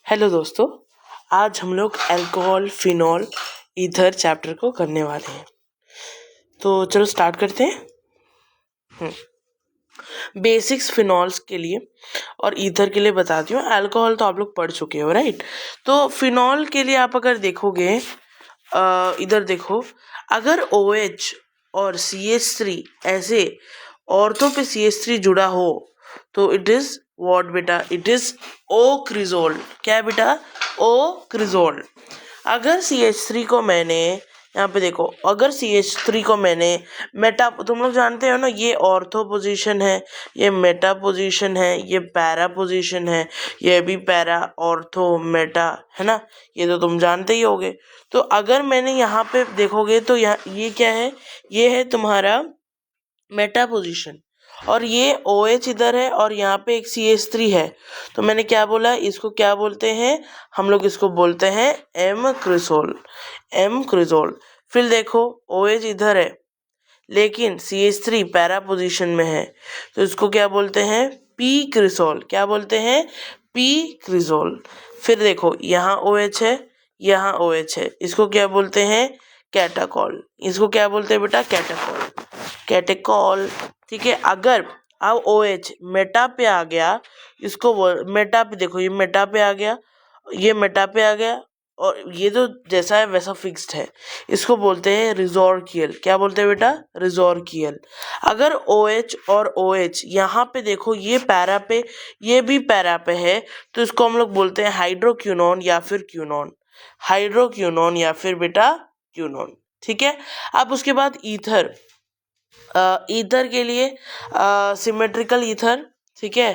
Hello दोस्तों, आज हम लोग अल्कोहल, फिनॉल, ईथर चैप्टर को करने वाले हैं। तो चलो स्टार्ट करते हैं। बेसिक्स फिनॉल्स के लिए और ईथर के लिए बताती हूँ। अल्कोहल तो आप लोग पढ़ चुके हो, राइट। तो फिनॉल के लिए आप अगर देखोगे, इधर देखो, अगर OH और CH3 ऐसे ऑर्थो पे CH3 जुड़ा हो तो इट इज व्हाट बेटा, इट इज ओक्रिजोल। क्या बेटा? ओक्रिजोल। अगर CH3 को मैंने, यहाँ पे देखो, अगर CH3 को मैंने मेटा, तुम लोग जानते हो ना, ये ऑर्थो पोजीशन है, ये मेटा पोजीशन है, ये पैरा पोजीशन है, ये भी पैरा, ऑर्थो, मेटा, है ना। ये तो तुम जानते ही होगे। तो अगर मैंने यहाँ पे देखोगे तो यहाँ ये क्या है, ये है तुम्हारा मेटा पोजीशन, और ये OH इधर है और यहाँ पे एक CH3 है। तो मैंने क्या बोला, इसको क्या बोलते हैं हम लोग? इसको बोलते हैं एम क्रिसोल, एम क्रिसोल। फिर देखो OH इधर है लेकिन CH3 पैरा पोजीशन में है, तो इसको क्या बोलते हैं? P cresol. क्या बोलते हैं? P cresol. फिर देखो यहाँ OH है, यहाँ OH है, इसको क्या बोलते हैं? कैटाकॉल। इसको क्या बोलते हैं बेटा? कैटाकॉल, कैटेकॉल। ठीक है। अगर अब OH मेटा पे आ गया, इसको मेटा पे, देखो ये मेटा पे आ गया, ये मेटा पे आ गया, और ये तो जैसा है वैसा फिक्स्ड है, इसको बोलते हैं रिजोर्कियल। क्या बोलते हैं बेटा? रिजोर्कियल। अगर OH और OH यहाँ पे देखो, ये पैरा पे, ये भी पैरा पे है, तो इसको हम लोग बोलते हैं हाइड्रोक्यूनोन या फिर क्यूनोन, हाइड्रोक्यूनोन या फिर बेटा क्यूनोन। ठीक है। अब उसके बाद ईथर, ईथर के लिए सिमेट्रिकल ईथर। ठीक है।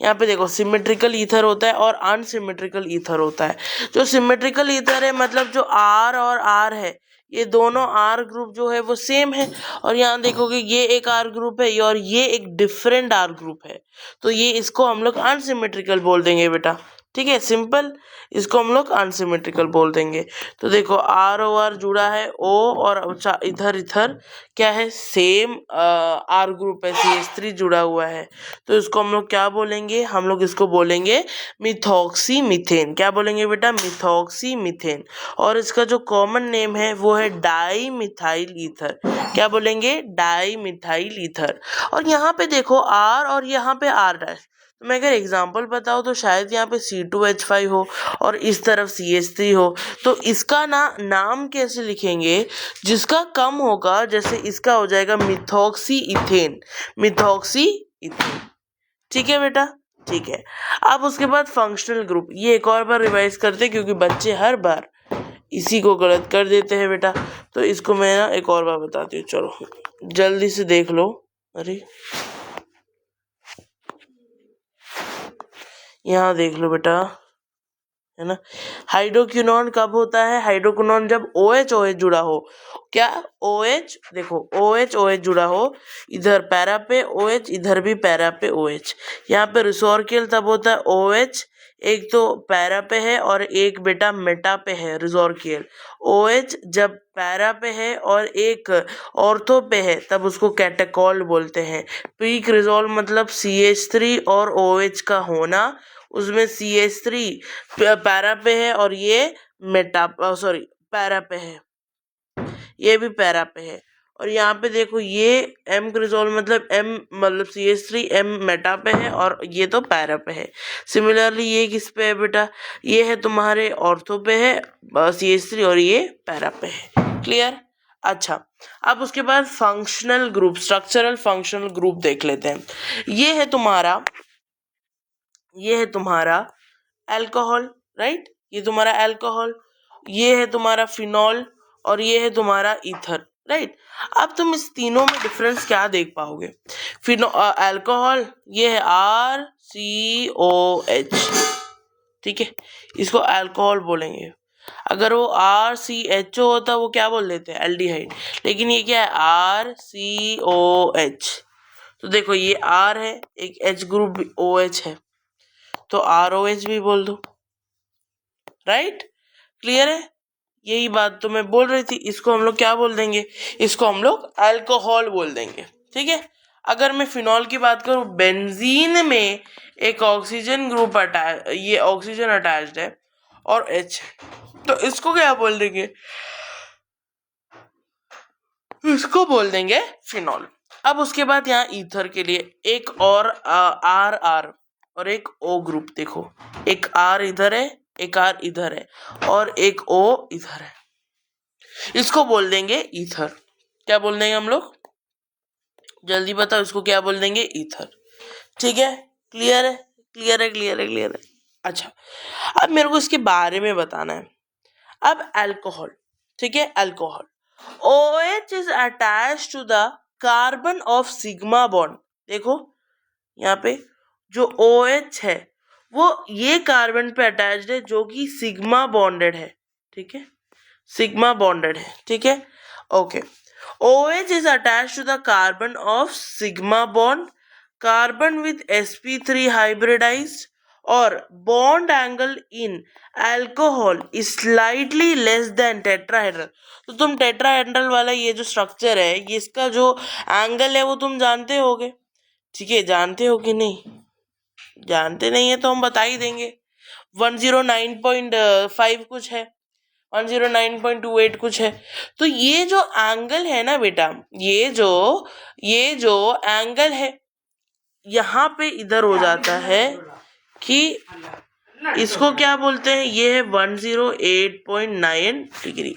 यहाँ पे देखो, सिमेट्रिकल ईथर होता है और अनसिमेट्रिकल ईथर होता है। जो सिमेट्रिकल ईथर है, मतलब जो R और R है, ये दोनों R ग्रुप जो है वो सेम है, और यहाँ देखोगे ये एक R ग्रुप है और ये एक डिफरेंट R ग्रुप है, तो ये इसको हम लोग अनसिमेट्रिकल बोल देंगे बेटा। ठीक है, सिंपल, इसको हम लोग अनसिमेट्रिकल बोल देंगे। तो देखो R और R जुड़ा है, O और इधर इधर क्या है? सेम R ग्रुप है, CH3 जुड़ा हुआ है, तो इसको हम लोग क्या बोलेंगे? हम लोग इसको बोलेंगे मिथॉक्सी मीथेन। क्या बोलेंगे बेटा? Methoxy methane. और इसका जो कॉमन नेम है वो है डाई मिथाइल ईथर। क्या बोलेंगे? Di methyl ether. और यहाँ पे देखो R और यहाँ पे R डैश, तो मैं अगर एग्जाम्पल बताऊँ तो शायद यहाँ पे C2H5 हो और इस तरफ CH3 हो, तो इसका नाम कैसे लिखेंगे? जिसका कम होगा, जैसे इसका हो जाएगा मिथॉक्सी इथेन, मिथॉक्सी इथेन। ठीक है बेटा, ठीक है। अब उसके बाद फंक्शनल ग्रुप, ये एक और बार रिवाइज करते हैं क्योंकि बच्चे हर बार इसी को गलत कर देते हैं बेटा, तो इसको मैं एक और बार बताती हूँ। चलो जल्दी से देख लो। अरे यहाँ देख लो बेटा, है ना। हाइड्रोक्विनोन कब होता है? हाइड्रोक्विनोन जब OH OH जुड़ा हो। क्या? OH, देखो OH OH जुड़ा हो, इधर पैरा पे OH, इधर भी पैरा पे OH। यहाँ पे रिसोर्कियल तब होता है OH एक तो पैरा पे है और एक बेटा मेटा पे है, रिजोर्कियल। OH जब पैरा पे है और एक ऑर्थो पे है तब उसको कैटेकॉल बोलते हैं। प्रीक्रिजोल मतलब CH3 और OH का होना, उसमें CH3 पैरा पे है और ये मेटा, सॉरी, पैरा पे है, ये भी पैरा पे है। और यहाँ पे देखो, ये एम क्रिजोल मतलब M मतलब CH3 M मेटा पे है और ये तो पैरा पे है। सिमिलरली ये किस पे है बेटा? ये है तुम्हारे ऑर्थो पे है CH3 और ये पैरा पे है। क्लियर? अच्छा, अब उसके बाद functional group, structural functional group देख लेते हैं। ये है तुम्हारा, ये है तुम्हारा अल्कोहल, राइट, ये तुम्हारा अल्कोहल, ये है तुम्हारा फिनॉल और ये है तुम्हारा ईथर, राइट। अब तुम इस तीनों में डिफरेंस क्या देख पाओगे? अल्कोहल ये है RCOH, ठीक है, इसको अल्कोहल बोलेंगे। अगर वो RCHO होता वो क्या बोल देते हैं? एल्डिहाइड। लेकिन ये क्या है? RCOH। तो देखो ये R है, एक H ग्रुप OH है, तो ROH भी बोल दो, राइट। क्लियर है? यही बात तो मैं बोल रही थी। इसको हम लोग क्या बोल देंगे? इसको हम लोग अल्कोहल बोल देंगे। ठीक है। अगर मैं फिनॉल की बात करूं, बेंजीन में एक ऑक्सीजन ग्रुप ये ऑक्सीजन अटैच्ड है और H है, तो इसको क्या बोल देंगे, इसको बोल देंगे फिनॉल। अब उसके बाद यहाँ ईथर के लिए एक और R और एक O ग्रुप, देखो एक R इधर है, एक R इधर है और एक O इधर है, इसको बोल देंगे ईथर। क्या बोल देंगे हम लोग, जल्दी बताओ, इसको क्या बोल देंगे, ईथर। ठीक है, क्लियर है, क्लियर है, क्लियर है, क्लियर है। अच्छा, अब मेरे को इसके बारे में बताना है। अब अल्कोहल, ठीक है, alcohol OH is attach to the carbon of sigma bond. देखो यहाँ पे जो OH है वो ये कार्बन पे अटैच्ड है जो कि सिग्मा बॉन्डेड है, ठीक है, सिग्मा बॉन्डेड है, ठीक है, okay. OH is attached to the carbon of sigma bond, carbon with sp3 hybridized, और bond angle in alcohol is slightly less than tetrahedral। तो तुम टेट्राहेड्रल वाला ये जो स्ट्रक्चर है, ये इसका जो एंगल है वो तुम जानते होगे, ठीक है, जानते हो कि नहीं, जानते नहीं है तो हम बता ही देंगे, 109.5 कुछ है, 109.28 कुछ है। तो ये जो एंगल है ना बेटा, ये जो एंगल है यहाँ पे इधर हो जाता है कि इसको क्या बोलते हैं, ये है 108.9 डिग्री,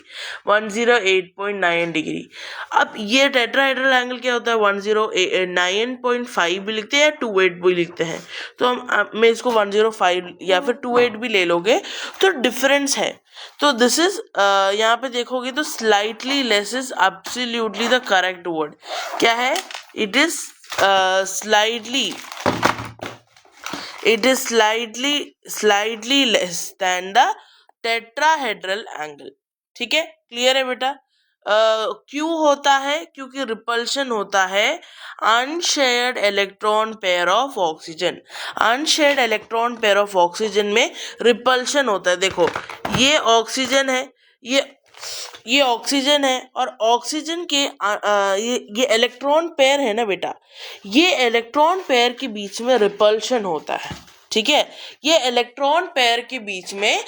108.9 डिग्री। अब ये टेट्राहेड्रल एंगल क्या होता है, 109.5 भी लिखते हैं या 28 भी लिखते हैं, तो मैं इसको 105 या फिर 28 भी ले लोगे तो डिफरेंस है। तो दिस इज यहाँ पे देखोगे तो slightly less is absolutely the correct word. क्या है, it is slightly less than the tetrahedral angle। ठीक है, क्लियर है बेटा। क्यों होता है, क्योंकि रिपल्शन होता है unshared electron pair of oxygen, unshared electron pair of oxygen में रिपल्शन होता है। देखो ये ऑक्सीजन है, ये ऑक्सीजन है और ऑक्सीजन के ये इलेक्ट्रॉन पेयर है ना बेटा, ये इलेक्ट्रॉन पेयर के बीच में रिपल्शन होता है, ठीक है, ये इलेक्ट्रॉन पेयर के बीच में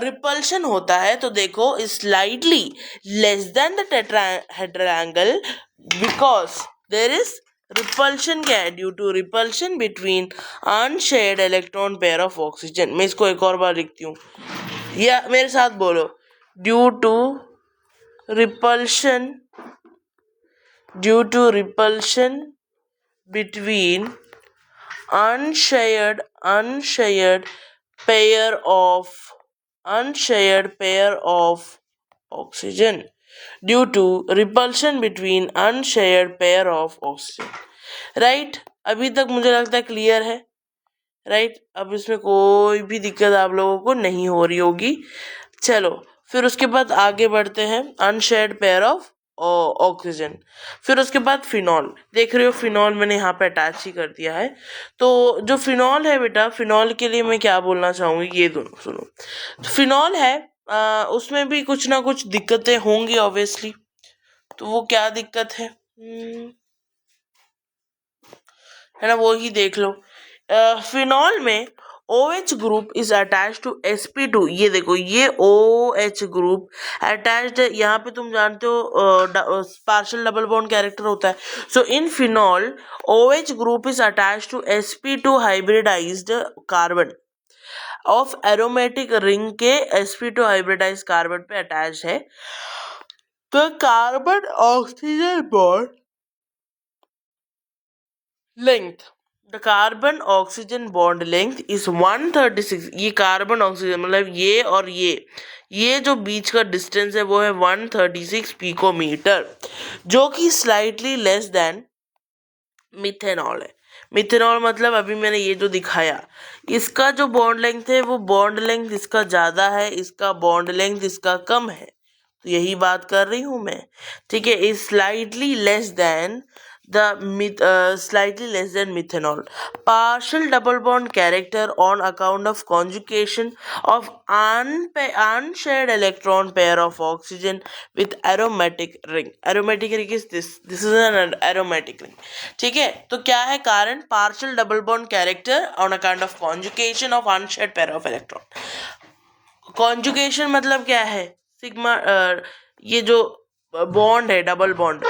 रिपल्शन होता है। तो देखो slightly less than the tetrahedral angle because there is repulsion. क्या है, due to repulsion between unshared electron pair of oxygen. मैं इसको एक और बार लिखती हूँ, या मेरे साथ बोलो, due to repulsion between unshared pair of oxygen, due to repulsion between unshared pair of oxygen। Right, अभी तक मुझे लगता है क्लियर है, राइट। अब इसमें कोई भी दिक्कत आप लोगों को नहीं हो रही होगी। चलो फिर उसके बाद आगे बढ़ते हैं, अनशेयर्ड पेयर ऑफ ऑक्सीजन। फिर उसके बाद फिनॉल, देख रहे हो फिनॉल मैंने यहाँ पे अटैच ही कर दिया है। तो जो फिनॉल है बेटा, फिनॉल के लिए मैं क्या बोलना चाहूँगी, ये दोनों सुनो। तो फिनॉल है उसमें भी कुछ ना कुछ दिक्कतें होंगी ऑब्वियसली, तो वो क्या दिक्कत है ना, वो ही देख लो। फिनॉल में OH group is attach to sp2। ये देखो ये OH ग्रुप अटैच्ड है, यहाँ पे तुम जानते हो पार्शियल डबल बॉन्ड कैरेक्टर होता है। So in phenol OH group is attach to sp2 hybridised carbon of aromatic ring के sp2 हाइब्रिडाइज्ड कार्बन पे अटैच है। तो carbon oxygen bond length, the carbon oxygen bond length is 136। ये carbon oxygen मतलब ये और ये जो बीच का डिस्टेंस है वो है 136 पिकोमीटर, जो कि स्लाइटली लेस देन मिथेनॉल है। मिथेनॉल मतलब अभी मैंने ये जो दिखाया, इसका जो बॉन्ड लेंथ है वो बॉन्ड लेंथ इसका ज़्यादा है, इसका बॉन्ड लेंथ इसका कम है। तो यही बात कर रही हूँ मैं, ठीक है, is slightly less then slightly less than methanol. Partial double bond character on account of conjugation of unshared electron pair of oxygen with aromatic ring. Aromatic ring is this. This is an aromatic ring. ठीक है, तो क्या है कारण? Partial double bond character on account of conjugation of unshared pair of electron. Conjugation मतलब क्या है? Sigma ये जो बॉन्ड है, डबल बॉन्ड,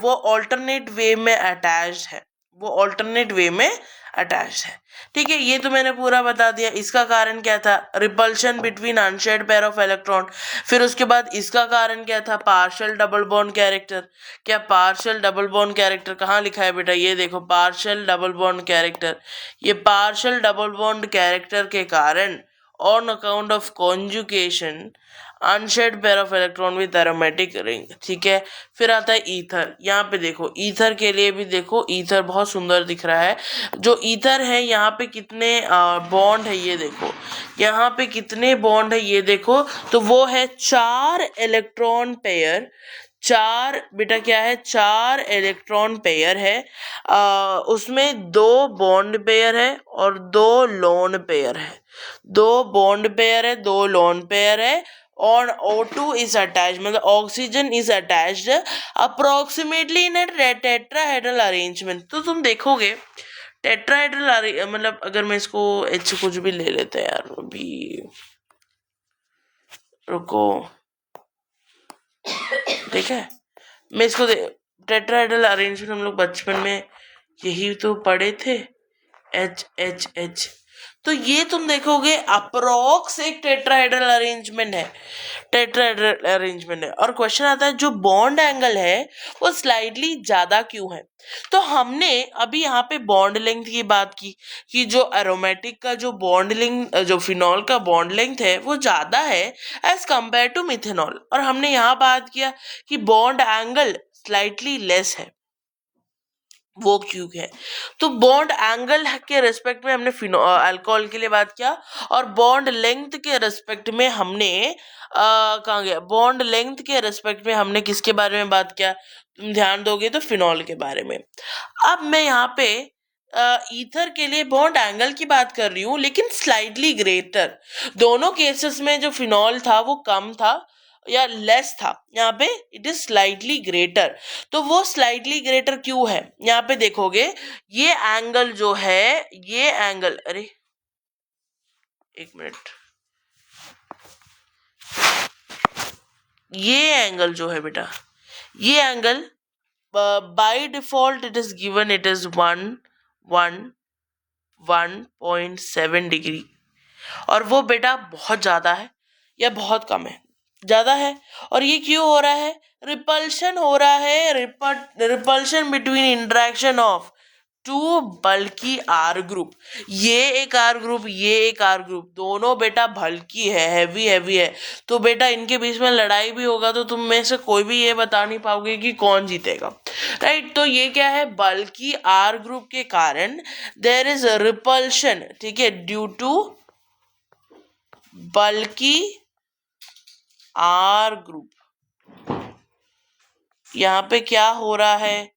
वो ऑल्टरनेट वे में अटैच्ड है, वो ऑल्टरनेट वे में अटैच्ड है. ठीक है, ये तो मैंने पूरा बता दिया. इसका कारण क्या था? Repulsion between unshared pair of electron. फिर उसके बाद इसका कारण क्या था? Partial double bond character. क्या पार्शियल डबल बॉन्ड कैरेक्टर कहाँ लिखा है बेटा? ये देखो, पार्शियल डबल बॉन्ड कैरेक्टर. ये पार्शियल डबल बॉन्ड कैरेक्टर के कारण on account of conjugation unsaid pair of electron with aromatic ring. ठीक है, फिर आता है ईथर. यहाँ पे देखो, ईथर के लिए भी देखो, ईथर बहुत सुंदर दिख रहा है. जो ईथर है, यहाँ पे कितने बॉन्ड है ये देखो, यहाँ पे कितने बॉन्ड है ये देखो. तो वो है 4 इलेक्ट्रॉन पेयर. 4 बेटा क्या है? 4 इलेक्ट्रॉन पेयर है. उसमें 2 बॉन्ड पेयर है और 2 लोन पेयर है. 2 बॉन्ड पेयर है, 2 लोन पेयर है. और O2 is attached, मतलब oxygen is attached approximately in a tetrahedral arrangement. तो तुम देखोगे टेट्राहेड्रल, मतलब अगर मैं इसको H कुछ भी ले लेते हैं यार, अभी रुको. ठीक है, मैं इसको टेट्राहेड्रल अरेंजमेंट हम लोग बचपन में यही तो पढ़े थे, H H H. तो ये तुम देखोगे अप्रोक्स एक टेट्राहेड्रल अरेंजमेंट है, टेट्राहेड्रल अरेंजमेंट है. और क्वेश्चन आता है जो बॉन्ड एंगल है वो स्लाइडली ज्यादा क्यों है? तो हमने अभी यहाँ पे बॉन्ड लेंथ की बात की कि जो एरोमेटिक का जो बॉन्ड लेंथ, जो फिनॉल का बॉन्ड लेंथ है वो ज्यादा है एज कंपेयर टू मिथेनॉल. और हमने यहाँ बात किया कि बॉन्ड एंगल स्लाइटली लेस है, वो क्यों है? तो बॉन्ड एंगल के रेस्पेक्ट में हमने अल्कोहल के लिए बात किया, और बॉन्ड लेंथ के रेस्पेक्ट में हमने कहाँ गया? बॉन्ड लेंथ के रेस्पेक्ट में हमने किसके बारे में बात किया? तुम ध्यान दोगे तो फिनॉल के बारे में. अब मैं यहाँ पे ईथर के लिए बॉन्ड एंगल की बात कर रही हूँ, लेकिन स्लाइटली ग्रेटर. दोनों केसेस में जो फिनॉल था वो कम था या लेस था, यहाँ पे इट इज स्लाइटली ग्रेटर. तो वो स्लाइटली ग्रेटर क्यों है? यहाँ पे देखोगे ये एंगल जो है, ये एंगल, अरे एक मिनट, ये एंगल जो है बेटा, ये angle by default it is given, it is 1.7 degree. और वो बेटा बहुत ज्यादा है या बहुत कम है? ज्यादा है. और ये क्यों हो रहा है? रिपल्शन हो रहा है, repulsion between interaction of 2 bulky R group. ये एक आर ग्रुप, ये एक आर ग्रुप, दोनों बेटा बल्कि है, हैवी हैवी है. तो बेटा इनके बीच में लड़ाई भी होगा तो तुम में से कोई भी ये बता नहीं पाओगे कि कौन जीतेगा, राइट? तो ये क्या है? बल्कि आर ग्रुप के कारण देयर इज रिपल्शन. ठीक है, ड्यू टू बल्कि आर ग्रुप, यहाँ पे क्या हो रहा है?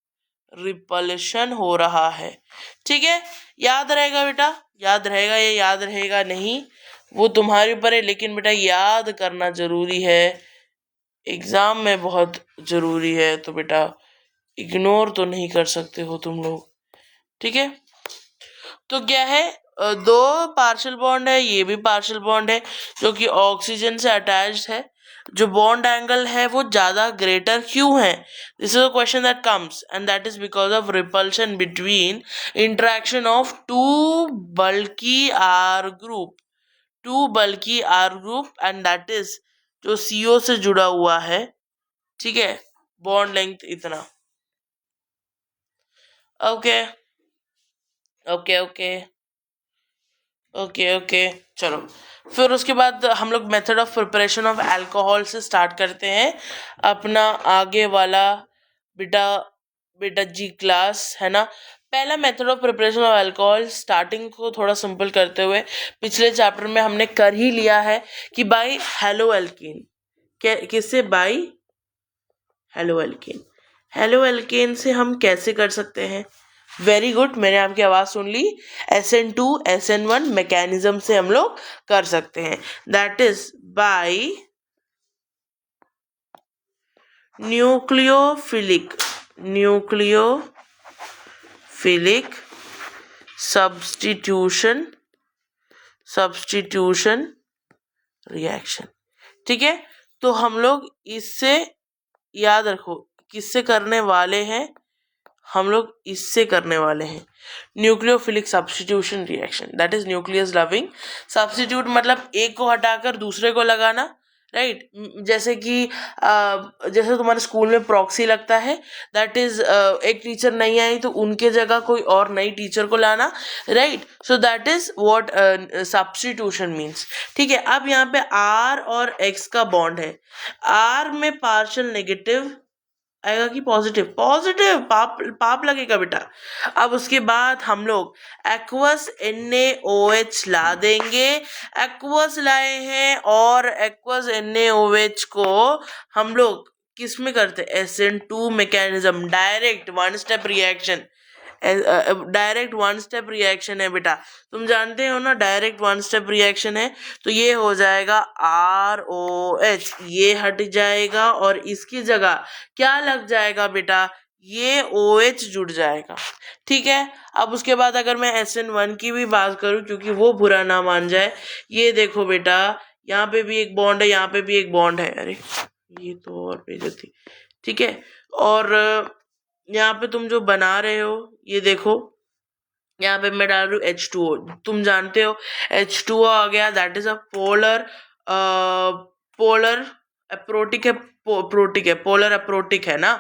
रिपल्शन हो रहा है. ठीक है, याद रहेगा बेटा, याद रहेगा, ये याद रहेगा नहीं वो तुम्हारे ऊपर है, लेकिन बेटा याद करना जरूरी है, एग्जाम में बहुत जरूरी है. तो बेटा इग्नोर तो नहीं कर सकते हो तुम लोग. ठीक है, तो क्या है? 2 पार्शियल बॉन्ड है, ये भी पार्शियल बॉन्ड है जो कि ऑक्सीजन से अटैच्ड है. जो बॉन्ड एंगल है वो ज्यादा ग्रेटर क्यों है? This is a question that comes, and that is because of repulsion between interaction of 2 bulky R group, 2 bulky R group, and that is जो CO से जुड़ा हुआ है. ठीक है, बॉन्ड लेंथ इतना. Okay okay okay okay okay, चलो. फिर उसके बाद हम लोग method of preparation of alcohol से स्टार्ट करते हैं अपना आगे वाला बेटा जी क्लास, है ना. पहला method of preparation of alcohol, starting को थोड़ा सिंपल करते हुए पिछले चैप्टर में हमने कर ही लिया है कि बाई हेलो एल्कीन. किससे? Bye hello alkene. Halo alkane से हम कैसे कर सकते हैं? वेरी गुड, मैंने आपकी आवाज सुन ली। SN2 SN1 मैकेनिज्म से हम लोग कर सकते हैं, that is by nucleophilic substitution reaction. ठीक है, तो हम लोग इससे, याद रखो, किससे करने वाले हैं? हम लोग इससे करने वाले हैं nucleophilic substitution reaction, that is nucleus loving substitute, मतलब एक को हटाकर दूसरे को लगाना, राइट। जैसे कि जैसे तुम्हारे स्कूल में प्रॉक्सी लगता है, दैट इज एक टीचर नहीं आई तो उनके जगह कोई और नई टीचर को लाना, right. So that is what substitution means. ठीक है, अब यहाँ पे R और X का बॉन्ड है। R में पार्शियल नेगेटिव आएगा कि पॉजिटिव? पॉजिटिव, पाप पाप लगेगा बेटा। अब उसके बाद हम लोग एक्वस NaOH ला देंगे। एक्वस लाए हैं और एक्वस NaOH को हम लोग किस में करते? SN2 mechanism, direct one step reaction. Direct one step reaction है बेटा, तुम जानते हो ना, डायरेक्ट वन स्टेप रिएक्शन है। तो ये हो जाएगा ROH, ये हट जाएगा और इसकी जगह क्या लग जाएगा बेटा? ये OH जुड़ जाएगा। ठीक है, अब उसके बाद अगर मैं SN1 की भी बात करूं, क्योंकि वो बुरा ना मान जाए, ये देखो बेटा, यहाँ पे भी एक बॉन्ड है, यहाँ पे भी एक बॉन्ड है। अरे ये तो और बेइज्जती। ठीक है, और यहाँ पे तुम जो बना रहे हो, ये देखो, यहाँ पे मैं डाल रही हूँ H2O। तुम जानते हो H2O आ गया, that is a polar aprotic है, पोलर अप्रोटिक है ना,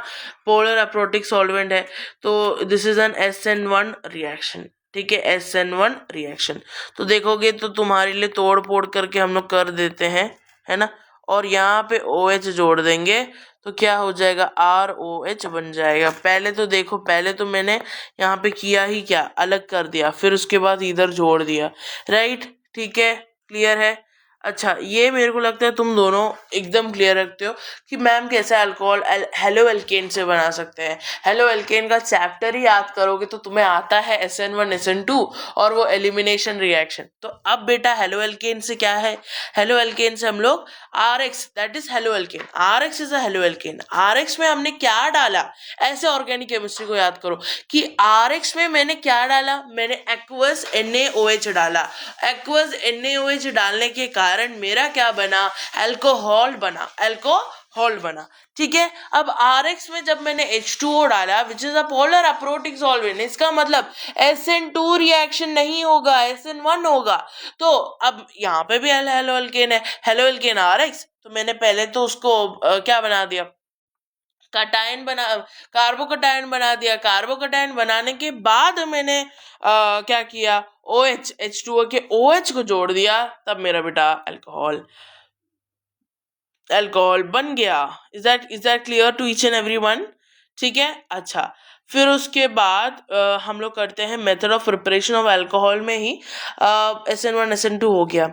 पोलर अप्रोटिक सॉल्वेंट है। तो this is an SN1 reaction. ठीक है, SN1 रिएक्शन। तो देखोगे तो तुम्हारे लिए तोड़ फोड़ करके हम लोग कर देते हैं, है ना। और यहाँ पे OH जोड़ देंगे तो क्या हो जाएगा? ROH बन जाएगा। पहले तो देखो, पहले तो मैंने यहाँ पे किया ही क्या, अलग कर दिया, फिर उसके बाद इधर जोड़ दिया, राइट। ठीक है, क्लियर है? अच्छा, ये मेरे को लगता है तुम दोनों एकदम क्लियर रखते हो कि मैम कैसे अल्कोहल हेलो एल्केन से बना सकते हैं। हेलो एल्केन का चैप्टर ही याद करोगे तो तुम्हें आता है SN1 SN2 और वो एलिमिनेशन रिएक्शन। तो अब बेटा हेलो एल्केन से क्या है? हेलो एल्केन से हम लोग RX, that is halo alkane, RX is a halo alkane. RX में हमने क्या डाला? ऐसे ऑर्गेनिक केमिस्ट्री को याद करो कि RX में मैंने क्या डाला? मैंने एक्वस NaOH डाला। एक्वस NaOH डालने के कारण मेरा क्या बना? अल्कोहल बना, अल्कोहल बना। ठीक है, अब RX में जब मैंने H2O डाला, which is a polar aprotic solvent, इसका मतलब SN2 रिएक्शन नहीं होगा, SN1 होगा। तो अब यहाँ पे भी हेलो एल्केन है, हेलो एल्केन RX, तो मैंने पहले तो उसको क्या बना दिया? कटायन बना, कार्बोकटायन बना दिया। कार्बोकटायन बनाने के बाद मैंने क्या किया? OH, H2O के OH को जोड़ दिया, तब मेरा बेटा अल्कोहल बन गया। Is that clear to each and everyone? ठीक है, अच्छा, फिर उसके बाद हम लोग करते हैं method of preparation of alcohol में ही SN1 SN2 हो गया।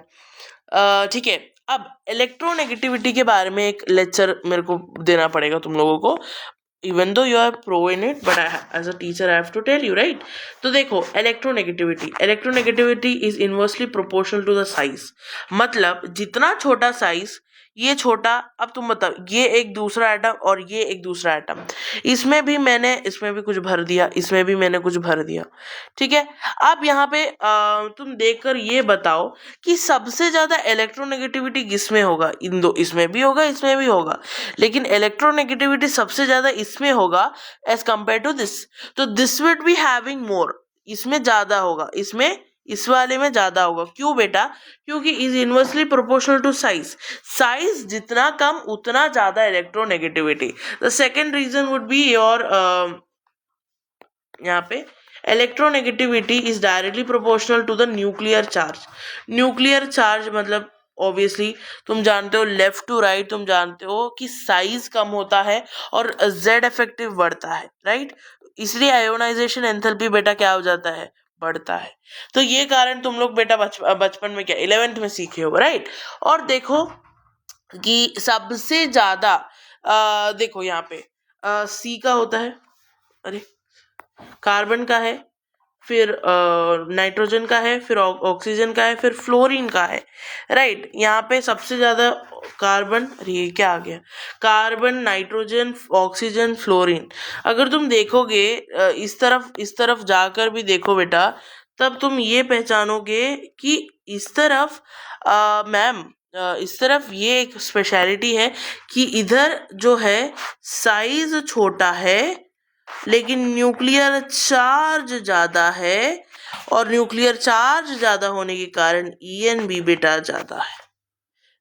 ठीक है, अब इलेक्ट्रोनेगेटिविटी के बारे में एक लेक्चर मेरे को देना पड़ेगा तुम लोगों को, even though you are pro in it, but as a teacher I have to tell you, right? तो देखो, electronegativity is inversely proportional to the size, मतलब जितना छोटा साइज, ये छोटा। अब तुम बताओ, ये एक दूसरा एटम और ये एक दूसरा एटम, इसमें भी मैंने, इसमें भी कुछ भर दिया, इसमें भी मैंने कुछ भर दिया। ठीक है, अब यहाँ पे तुम देखकर ये बताओ कि सबसे ज्यादा इलेक्ट्रोनेगेटिविटी किसमें होगा? इन दो, इसमें भी होगा, इसमें भी होगा, लेकिन इलेक्ट्रोनेगेटिविटी सबसे ज्यादा इसमें होगा एज कंपेयर टू दिस। तो this would be having more, इसमें ज्यादा होगा, इसमें, इस वाले में ज्यादा होगा। क्यों बेटा? क्योंकि is inversely proportional to size, size जितना कम उतना ज्यादा electronegativity. The second reason would be your, यहाँ पे electronegativity is directly proportional to the nuclear charge. Nuclear charge मतलब ऑब्वियसली तुम जानते हो, लेफ्ट टू राइट, तुम जानते हो कि साइज कम होता है और Z इफेक्टिव बढ़ता है, राइट। इसलिए आयोनाइजेशन एंथैल्पी बेटा क्या हो जाता है? बढ़ता है। तो ये कारण तुम लोग बेटा बचपन में क्या 11th में सीखे हो, राइट। और देखो कि सबसे ज्यादा देखो यहाँ पे सी का होता है, अरे कार्बन का है, फिर नाइट्रोजन का है, फिर ऑक्सीजन का है, फिर फ्लोरीन का है, राइट। यहाँ पे सबसे ज्यादा कार्बन, अरे ये क्या आ गया, कार्बन, नाइट्रोजन, ऑक्सीजन, फ्लोरीन। अगर तुम देखोगे इस तरफ जाकर भी देखो बेटा, तब तुम ये पहचानोगे कि इस तरफ मैम इस तरफ ये एक स्पेशलिटी है कि इधर जो है साइज छोटा है लेकिन न्यूक्लियर चार्ज ज्यादा है, और न्यूक्लियर चार्ज ज्यादा होने के कारण ENB बेटा ज्यादा है,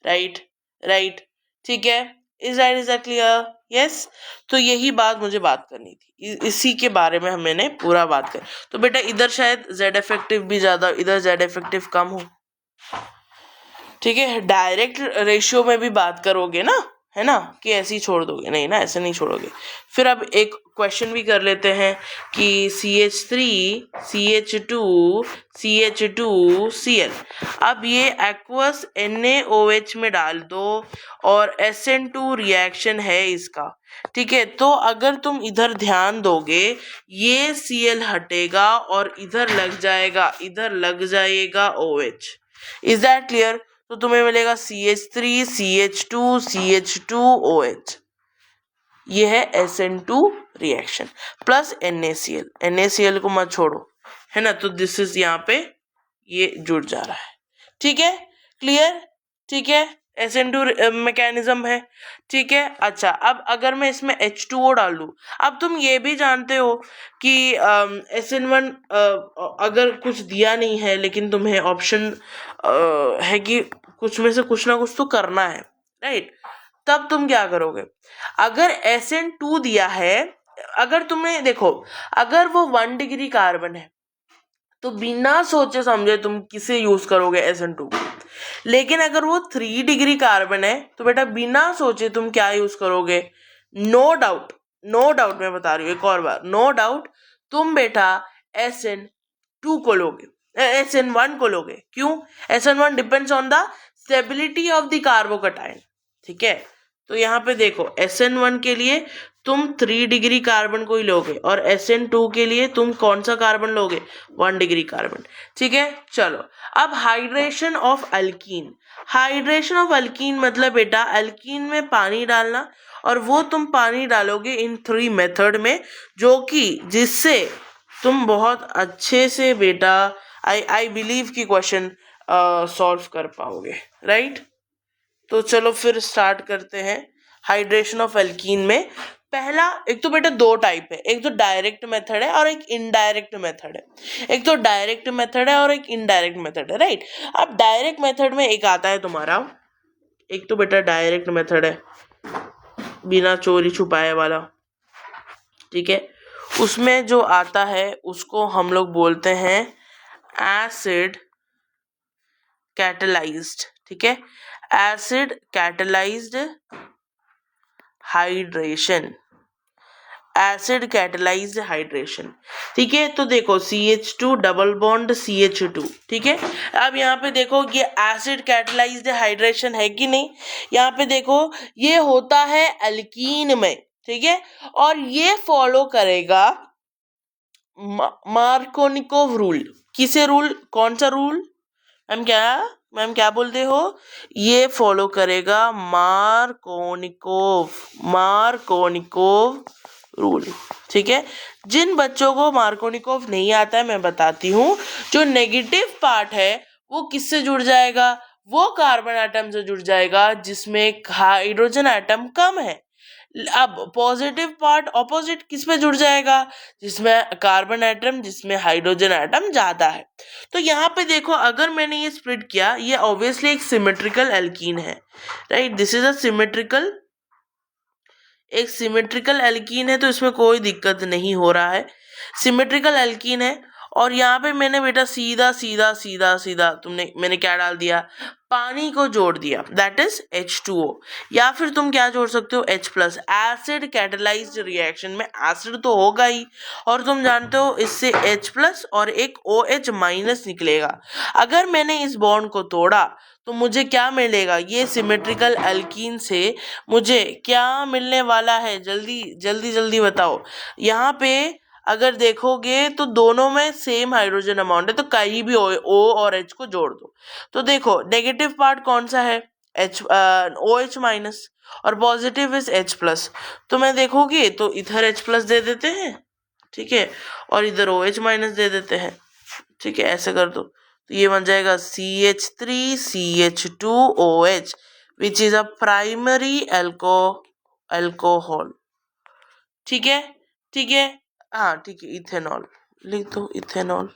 राइट राइट, ठीक है। Is that clear? यस। तो यही बात मुझे बात करनी थी, इसी के बारे में मैंने पूरा बात कर। तो बेटा इधर शायद Z इफेक्टिव भी ज्यादा, इधर Z इफेक्टिव कम हो, ठीक है। डायरेक्ट रेशियो में भी बात करोगे ना, है ना, कि ऐसे ही छोड़ दोगे, नहीं ना, ऐसे नहीं छोड़ोगे। फिर अब एक क्वेश्चन भी कर लेते हैं कि CH3 CH2 CH2 Cl, अब ये एक्वस NaOH में डाल दो और SN2 रिएक्शन है इसका, ठीक है। तो अगर तुम इधर ध्यान दोगे, ये Cl हटेगा और इधर लग जाएगा OH। Is that clear? तो तुम्हें मिलेगा CH3 CH2 CH2OH, ये है SN2 रिएक्शन प्लस NaCl को मत छोड़ो, है ना। तो दिस इज यहाँ पे ये जुड़ जा रहा है, ठीक है, क्लियर, ठीक है। SN2 मैकेनिज्म है, ठीक है। अच्छा, अब अगर मैं इसमें H2O डाल दूं, अब तुम ये भी जानते हो कि SN1 अगर कुछ दिया नहीं है लेकिन तुम्हें ऑप्शन है कि कुछ में से कुछ ना कुछ तो करना है, राइट। तब तुम क्या करोगे? अगर SN2 दिया है, अगर तुम्हें देखो, अगर वो 1 डिग्री कार्बन है तो बिना सोचे समझे तुम किसे यूज करोगे? SN2। लेकिन अगर वो 3 डिग्री कार्बन है तो बेटा बिना सोचे तुम क्या यूज करोगे? नो डाउट मैं बता रही हूँ एक और बार, नो डाउट तुम बेटा SN2 को लोगे, SN1 को लोगे। क्यों? SN1 depends on the stability of the carbocation, ठीक है। तो यहाँ पे देखो SN1 के लिए तुम 3 डिग्री कार्बन को ही लोगे और SN2 के लिए तुम कौन सा कार्बन लोगे? 1 डिग्री कार्बन, ठीक है। चलो अब hydration of alkyne. Hydration of alkyne मतलब बेटा अल्कीन में पानी डालना, और वो तुम पानी डालोगे इन 3 मेथड में, जो कि जिससे तुम बहुत अच्छे से बेटा आई बिलीव कि क्वेश्चन सॉल्व कर पाओगे, राइट। तो चलो फिर स्टार्ट करते हैं। हाइड्रेशन ऑफ एल्कीन में पहला, एक तो बेटा 2 टाइप है, एक तो डायरेक्ट मेथड है और एक इनडायरेक्ट मेथड है। एक तो डायरेक्ट मेथड है और एक इनडायरेक्ट मेथड है, राइट। अब डायरेक्ट मेथड में एक आता है तुम्हारा, एक तो बेटा डायरेक्ट मेथड है बिना चोरी छुपाए वाला, ठीक है। उसमें जो आता है उसको हम लोग बोलते हैं एसिड कैटलाइज्ड, ठीक है, acid catalysed hydration, acid catalysed hydration, ठीक है। तो देखो CH2 डबल बॉन्ड CH2, ठीक है। अब यहाँ पे देखो ये एसिड कैटलाइज्ड हाइड्रेशन है कि नहीं? यहाँ पे देखो ये होता है एल्कीन में, ठीक है, और ये फॉलो करेगा मार्कोनिकोव रूल। किसे रूल? कौन सा रूल? मैम क्या बोलते हो? ये फॉलो करेगा मार्कोनिकोव रूल, ठीक है। जिन बच्चों को मार्कोनिकोव नहीं आता है मैं बताती हूँ, जो नेगेटिव पार्ट है वो किससे जुड़ जाएगा? वो कार्बन एटम से जुड़ जाएगा जिसमें हाइड्रोजन एटम कम है। अब पॉजिटिव पार्ट ऑपोजिट किस पे जुड़ जाएगा? जिसमें कार्बन एटम, जिसमें हाइड्रोजन एटम ज्यादा है। तो यहाँ पे देखो अगर मैंने ये स्प्लिट किया, ये ऑब्वियसली एक सिमेट्रिकल एल्कीन है, right. This is a symmetrical, एक सिमेट्रिकल एल्कीन है, तो इसमें कोई दिक्कत नहीं हो रहा है, सिमेट्रिकल एल्कीन है। और यहाँ पे मैंने बेटा सीधा मैंने क्या डाल दिया? पानी को जोड़ दिया, दैट इज H2O। या फिर तुम क्या जोड़ सकते हो, H plus. Acid catalysed reaction में एसिड तो होगा ही, और तुम जानते हो इससे H प्लस और एक OH माइनस निकलेगा। अगर मैंने इस बॉन्ड को तोड़ा तो मुझे क्या मिलेगा, ये सिमेट्रिकल एल्कीन से मुझे क्या मिलने वाला है, जल्दी जल्दी जल्दी बताओ। यहाँ पे अगर देखोगे तो दोनों में सेम हाइड्रोजन अमाउंट है, तो कहीं भी O और H को जोड़ दो। तो देखो नेगेटिव पार्ट कौन सा है, OH माइनस, और पॉजिटिव इज H प्लस। तो मैं देखोगी तो इधर H प्लस दे देते हैं, ठीक है, और इधर OH माइनस दे देते हैं, ठीक है, ऐसे कर दो। तो ये बन जाएगा CH3CH2OH which is a primary alcohol, ठीक है, ठीक है, हाँ ठीक है, इथेनॉल लिख दो, इथेनॉल,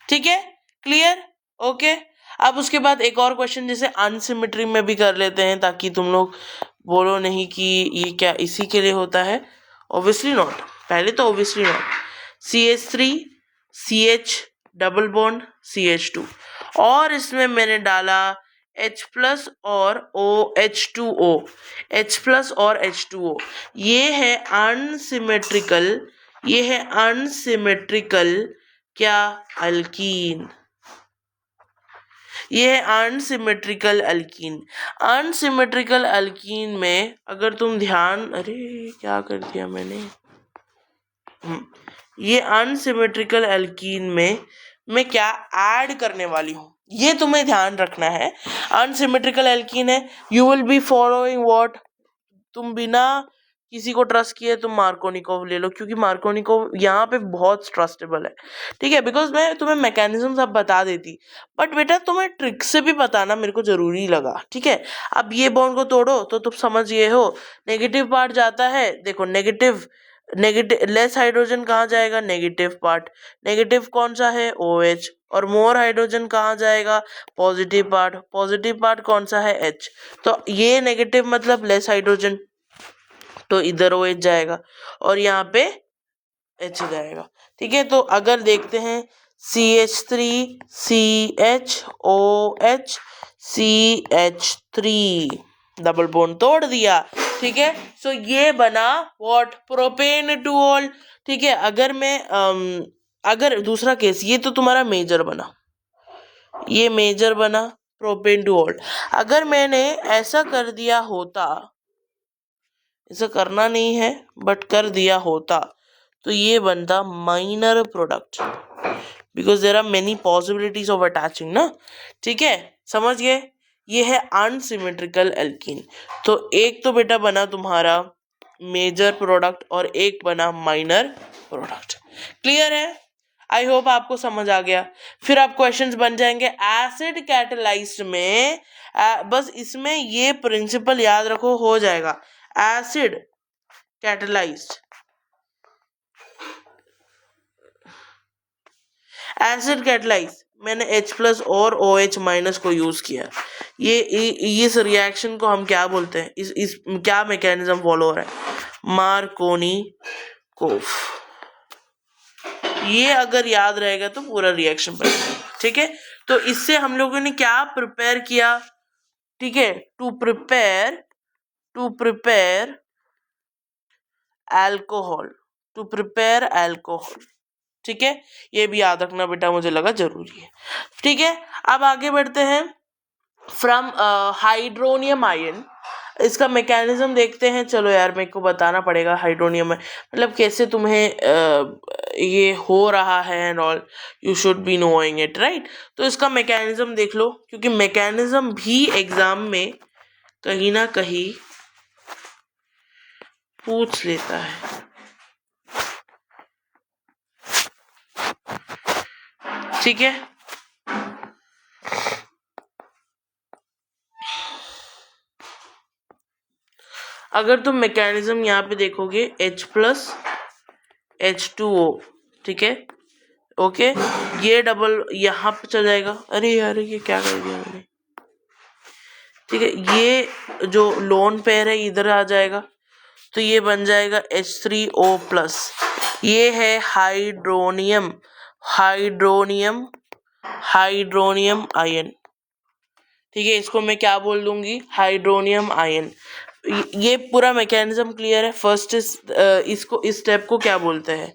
ठीक है, क्लियर, ओके। अब उसके बाद एक और क्वेश्चन जैसे अनसिमेट्री में भी कर लेते हैं, ताकि तुम लोग बोलो नहीं कि ये क्या इसी के लिए होता है, ऑब्वियसली नॉट, पहले तो obviously not. CH3 CH double bond CH2, और इसमें मैंने डाला H प्लस और H2O, H प्लस और H2O, ये है अनसिमेट्रिकल, ये है अनसिमेट्रिकल क्या, अल्कीन, ये है अनसिमेट्रिकल अल्कीन। अनसिमेट्रिकल अल्कीन में अगर तुम ध्यान, अरे क्या कर दिया मैंने, ये अनसिमेट्रिकल अल्कीन में मैं क्या ऐड करने वाली हूँ, ये तुम्हें ध्यान रखना है। अनसिमेट्रिकल अल्कीन है, you will be following what, तुम बिना किसी को ट्रस्ट किए तुम मार्कोनिकोव ले लो, क्योंकि मार्कोनिकोव यहाँ पे बहुत ट्रस्टेबल है, ठीक है, बिकॉज मैं तुम्हें मैकेनिज्म सब बता देती, बट बेटा तुम्हें ट्रिक से भी बताना मेरे को जरूरी लगा, ठीक है। अब ये बॉन्ड को तोड़ो तो तुम समझ गए हो, नेगेटिव पार्ट जाता है, देखो नेगेटिव नेगेटिव लेस हाइड्रोजन कहाँ जाएगा, नेगेटिव पार्ट, नेगेटिव कौन सा है, OH, और मोर हाइड्रोजन कहाँ जाएगा, पॉजिटिव पार्ट, पॉजिटिव पार्ट कौन सा है, H। तो ये नेगेटिव मतलब लेस हाइड्रोजन, तो इधर OH जाएगा, और यहाँ पे H जाएगा, ठीक है। तो अगर देखते हैं CH3CHOH CH3 डबल बॉन्ड तोड़ दिया, ठीक है। सो ये बना व्हाट, प्रोपेनटूऑल, ठीक है। अगर मैं अगर दूसरा केस, ये तो तुम्हारा मेजर बना, ये मेजर बना प्रोपेनटूऑल। अगर मैंने ऐसा कर दिया होता, ऐसा करना नहीं है बट कर दिया होता, तो ये बनता minor product, because there are many possibilities of attaching ना, ठीक है, समझ गए। ये है अनसिमेट्रिकल एल्कीन। तो एक तो बेटा बना तुम्हारा मेजर प्रोडक्ट और एक बना माइनर प्रोडक्ट, क्लियर है, आई होप आपको समझ आ गया। फिर आप क्वेश्चंस बन जाएंगे एसिड कैटेलाइज्ड में, बस इसमें ये प्रिंसिपल याद रखो, हो जाएगा। एसिड कैटेलाइज्ड, एसिड कैटेलाइज मैंने H प्लस और OH माइनस को यूज किया। ये इस रिएक्शन को हम क्या बोलते हैं, इस क्या मैकेनिज्म फॉलो हो रहा है, मार्कोनिकोव। ये अगर याद रहेगा तो पूरा रिएक्शन बन जाएगा, ठीक है। तो इससे हम लोगों ने क्या प्रिपेयर किया, ठीक है, to prepare alcohol, to prepare alcohol, ठीक है। ये भी याद रखना बेटा, मुझे लगा जरूरी है, ठीक है। अब आगे बढ़ते हैं, फ्रॉम हाइड्रोनियम आयन, इसका मैकेनिज्म देखते हैं। चलो यार मेरे को बताना पड़ेगा हाइड्रोनियम में मतलब कैसे तुम्हें ये हो रहा है and all, you should be knowing it, right. तो इसका मैकेनिज्म देख लो, क्योंकि मैकेनिज्म भी एग्जाम में कहीं ना कहीं पूछ लेता है, ठीक है। अगर तुम मैकेनिज्म यहाँ पे देखोगे H प्लस H2O, ठीक है, ओके, ये डबल यहाँ पे चल जाएगा, अरे यार ये क्या कर दिया मैंने, ठीक है, ये जो लोन पेयर है इधर आ जाएगा, तो ये बन जाएगा H3O प्लस, ये है हाइड्रोनियम, हाइड्रोनियम हाइड्रोनियम आयन, ठीक है, इसको मैं क्या बोल दूंगी, हाइड्रोनियम आयन। ये पूरा मैकेनिज्म क्लियर है। फर्स्ट इसको, इस स्टेप को क्या बोलते हैं,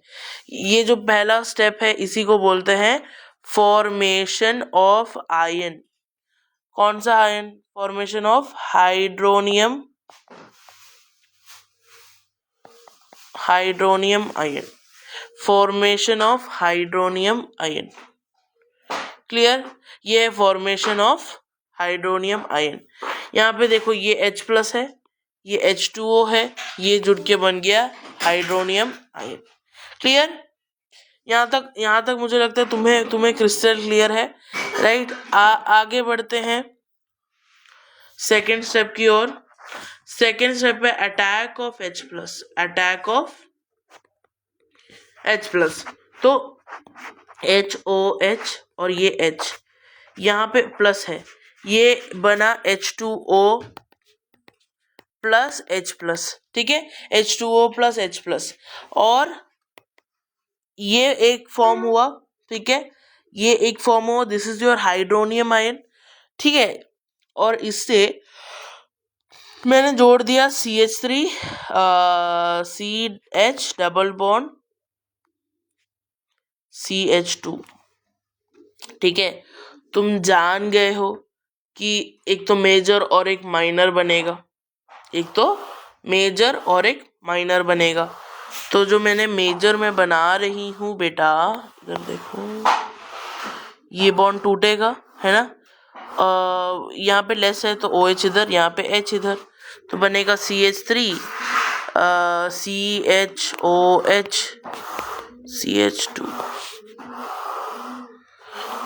ये जो पहला स्टेप है इसी को बोलते हैं फॉर्मेशन ऑफ आयन। कौन सा ion, formation of hydronium, hydronium ion, formation of hydronium ion. Clear, ये है फॉर्मेशन ऑफ हाइड्रोनियम आयन। यहाँ पे देखो ये H+ है, ये H2O है, ये जुड़ के बन गया हाइड्रोनियम आयन। क्लियर, यहाँ तक मुझे लगता है तुम्हें क्रिस्टल क्लियर है, राइट। आगे बढ़ते हैं सेकेंड स्टेप की ओर। सेकेंड स्टेप पे attack of H+, attack of H+। तो HOH और ये H यहाँ पे प्लस है, ये बना H2O प्लस H+, ठीक है, H2O प्लस H+, और ये एक फॉर्म हुआ, ठीक है, ये एक फॉर्म हुआ, this is your hydronium ion, ठीक है। और इससे मैंने जोड़ दिया CH3, CH double bond CH2, ठीक है। तुम जान गए हो कि एक तो मेजर और एक माइनर बनेगा, एक तो मेजर और एक माइनर बनेगा। तो जो मैंने मेजर में बना रही हूँ बेटा, इधर देखो, ये बॉन्ड टूटेगा, है ना, यहाँ पे लेस है तो OH इधर, यहाँ पे H इधर, तो बनेगा CH3 CHOH CH2,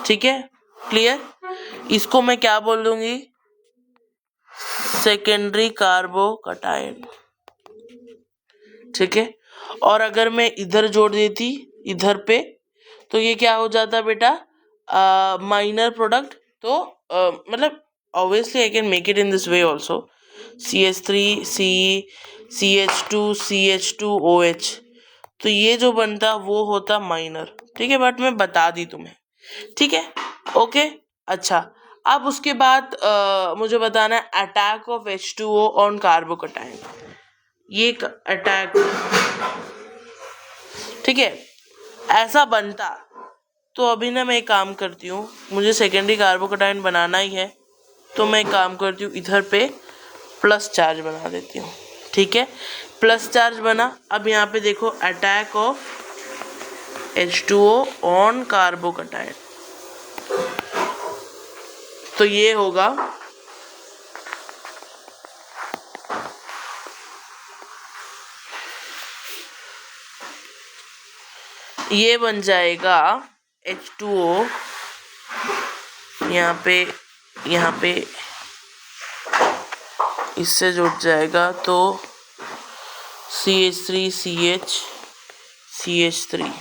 ठीक है। क्लियर, इसको मैं क्या बोल दूंगी, सेकेंडरी कार्बोकटायन, ठीक है। और अगर मैं इधर जोड़ देती इधर पे, तो ये क्या हो जाता बेटा, माइनर प्रोडक्ट। तो मतलब obviously I can make it in this way also, CH3 CH2 CH2OH, तो ये जो बनता वो होता माइनर, ठीक है, बट मैं बता दी तुम्हें, ठीक है, ओके। अच्छा, अब उसके बाद मुझे बताना है attack of H2O on carbocation, ये अटैक, ठीक है, ऐसा बनता। तो अभी ना मैं एक काम करती हूँ, मुझे सेकेंडरी कार्बोकटायन बनाना ही है, तो मैं एक काम करती हूँ, इधर पे प्लस चार्ज बना देती हूँ, ठीक है, प्लस चार्ज बना। अब यहाँ पे देखो attack of H2O on carbocation, तो ये होगा ये बन जाएगा H2O, यहाँ पे इससे जुड़ जाएगा, तो CH3 CH3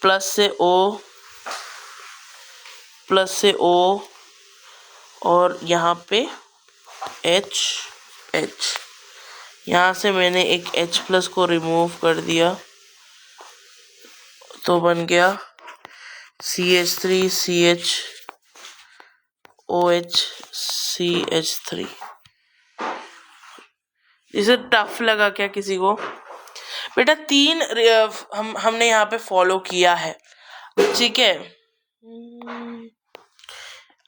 प्लस से O और यहाँ पे H, यहाँ से मैंने एक H+ को रिमूव कर दिया, तो बन गया CH3 CHOH CH3। इसे टफ लगा क्या किसी को बेटा? तीन हमने यहाँ पे फॉलो किया है, ठीक है।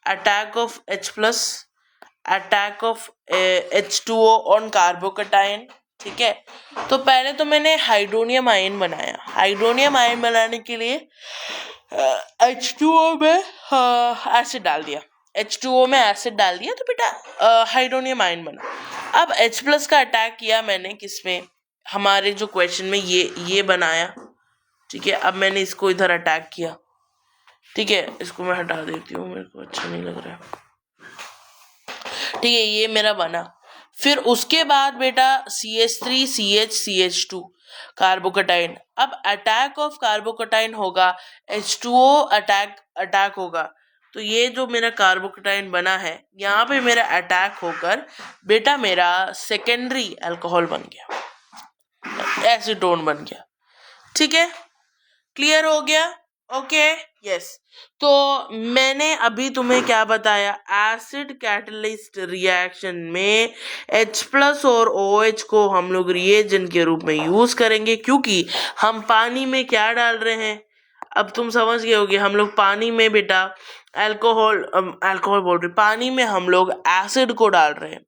Attack of H+, attack of H2O on carbocation, ठीक है। तो पहले तो मैंने हाइड्रोनियम आयन बनाया, हाइड्रोनियम आयन बनाने के लिए H2O में एसिड डाल दिया, H2O में एसिड डाल दिया, तो बेटा हाइड्रोनियम आयन बना। अब H+ का अटैक किया मैंने किसमें, हमारे जो क्वेश्चन में ये बनाया, ठीक है। अब मैंने इसको इधर अटैक किया, ठीक है, इसको मैं हटा देती हूँ, मेरे को अच्छा नहीं लग रहा है, ठीक है, ये मेरा बना। फिर उसके बाद बेटा CH3 CH2 कार्बोकटायन। अब अटैक ऑफ कार्बोकटायन होगा, H2O अटैक होगा, तो ये जो मेरा कार्बोकटायन बना है, यहाँ पे मेरा अटैक होकर बेटा मेरा सेकेंडरी अल्कोहल बन गया, एसीटोन बन गया, ठीक है। क्लियर हो गया? Okay, yes. तो मैंने अभी तुम्हें क्या बताया, एसिड कैटलिस्ट रिएक्शन में H+ और OH को हम लोग रिएजेंट के रूप में यूज करेंगे, क्योंकि हम पानी में क्या डाल रहे हैं, अब तुम समझ गए होगे, हम लोग पानी में बेटा अल्कोहल बोल रहे, पानी में हम लोग एसिड को डाल रहे हैं।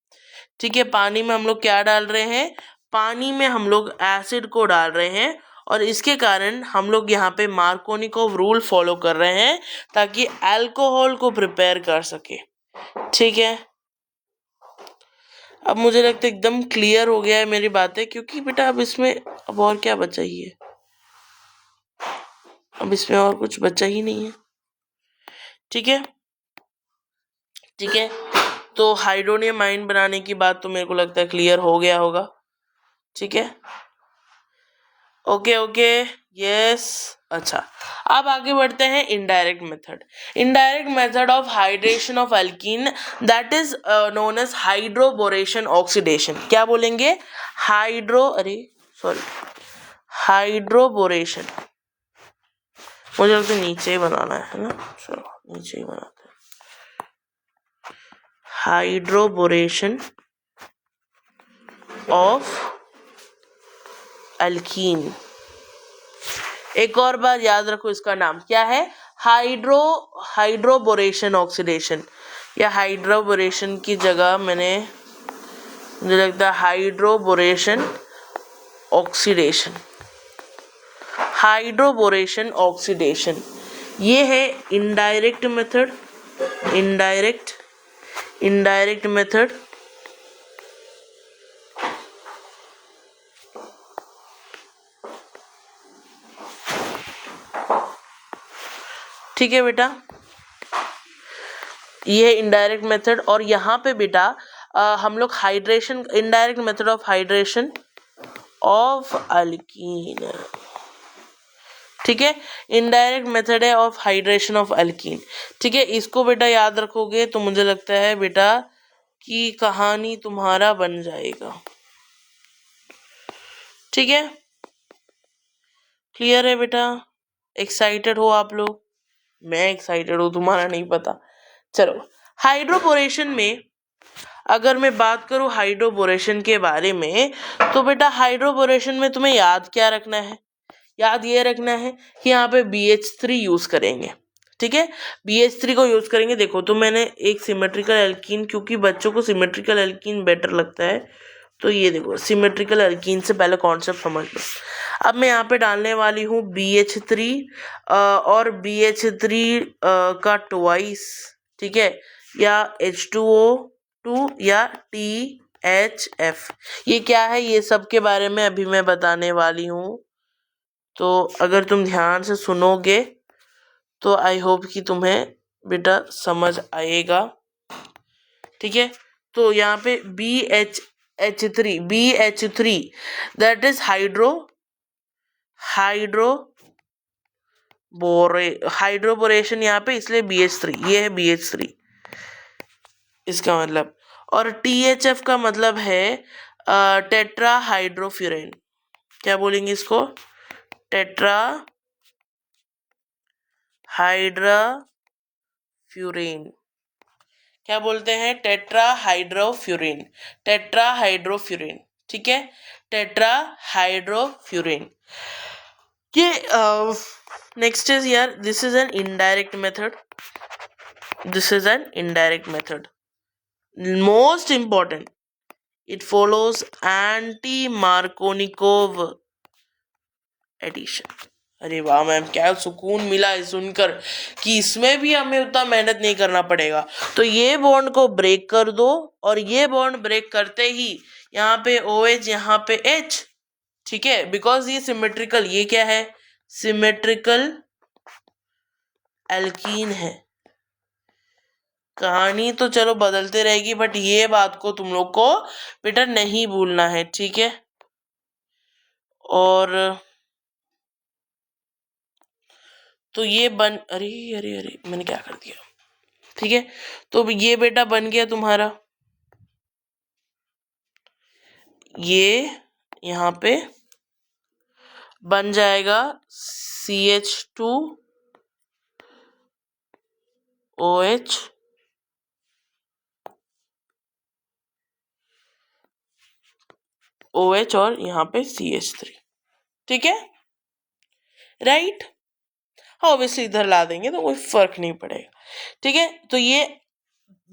ठीक है, पानी में हम लोग क्या डाल रहे हैं, पानी में हम लोग एसिड को डाल रहे हैं, और इसके कारण हम लोग यहाँ पे मार्कोनिकोव रूल फॉलो कर रहे हैं ताकि अल्कोहल को प्रिपेयर कर सके। ठीक है, अब मुझे लगता है एकदम क्लियर हो गया है मेरी बातें, क्योंकि बेटा अब इसमें अब और क्या बचा ही है, अब इसमें और कुछ बचा ही नहीं है। ठीक है, ठीक है, तो हाइड्रोनियम आयन बनाने की बात तो मेरे को लगता है क्लियर हो गया होगा। ठीक है, ओके ओके, यस। अच्छा, अब आगे बढ़ते हैं indirect method. Indirect method of hydration of alkene, that is known as hydroboration oxidation. क्या बोलेंगे, हाइड्रोबोरेशन। मुझे लगता है नीचे ही बनाना है ना, चलो नीचे ही बनाते हैं, हाइड्रोबोरेशन ऑफ एल्कीन। एक और बार याद रखो, इसका नाम क्या है, हाइड्रोबोरेशन ऑक्सीडेशन, या हाइड्रोबोरेशन की जगह मुझे लगता है हाइड्रोबोरेशन ऑक्सीडेशन। हाइड्रोबोरेशन ऑक्सीडेशन ये है इनडायरेक्ट मेथड, इनडायरेक्ट मेथड। ठीक है बेटा, ये है इनडायरेक्ट मेथड, और यहाँ पे बेटा हम लोग hydration, indirect method of hydration of alkyne. ठीक है, इनडायरेक्ट मेथड है ऑफ हाइड्रेशन ऑफ अल्कीन। ठीक है, इसको बेटा याद रखोगे तो मुझे लगता है बेटा कि कहानी तुम्हारा बन जाएगा। ठीक है, क्लियर है बेटा, एक्साइटेड हो आप लोग, मैं एक्साइटेड हूँ, तुम्हारा नहीं पता। चलो, हाइड्रोबोरेशन में अगर मैं बात करूँ हाइड्रोबोरेशन के बारे में, तो बेटा हाइड्रोबोरेशन में तुम्हें याद क्या रखना है, याद ये रखना है कि यहाँ पे BH3 यूज करेंगे। ठीक है, BH3 को यूज करेंगे। देखो, तो मैंने एक सिमेट्रिकल एल्कीन, क्योंकि बच्चों को सिमेट्रिकल एल्कीन बेटर लगता है, तो ये देखो सिमेट्रिकल एल्कीन से पहले कॉन्सेप्ट समझ लो। अब मैं यहाँ पे डालने वाली हूँ BH3 और BH3 का ट्वाइस, ठीक है, या H2O2 या THF। ये क्या है, ये सब के बारे में अभी मैं बताने वाली हूँ, तो अगर तुम ध्यान से सुनोगे तो आई होप कि तुम्हें बेटा समझ आएगा। ठीक है, तो यहाँ पे BH3 दैट इज हाइड्रोबोरेशन यहाँ पे, इसलिए BH3, ये है BH3 इसका मतलब। और THF का मतलब है टेट्रा हाइड्रोफ्यूरेन। क्या बोलेंगे इसको, टेट्रा हाइड्रोफ्यूरेन। क्या बोलते हैं, टेट्रा हाइड्रोफ्यूरेन, टेट्रा हाइड्रोफ्यूरेन। ठीक है, टेट्रा हाइड्रोफ्यूरेन। ये नेक्स्ट इज यार, this is an indirect method, this is an indirect method. Most important, it follows anti-Markovnikov addition। अरे वाह मैम, क्या सुकून मिला है सुनकर कि इसमें भी हमें उतना मेहनत नहीं करना पड़ेगा। तो ये बॉन्ड को ब्रेक कर दो, और ये बॉन्ड ब्रेक करते ही यहाँ पे OH, यहाँ पे H। ठीक है, बिकॉज ये सिमेट्रिकल, ये क्या है, सिमेट्रिकल एल्कीन है। कहानी तो चलो बदलते रहेगी, बट ये बात को तुम लोग को बेटा नहीं भूलना है। ठीक है, और तो ये अरे अरे अरे मैंने क्या कर दिया। ठीक है, तो ये बेटा बन गया तुम्हारा, ये यहाँ पे बन जाएगा CH2 OH OH और यहाँ पे CH3, ठीक है, राइट। ऑब्वियसली इधर ला देंगे तो कोई फर्क नहीं पड़ेगा, ठीक है। तो ये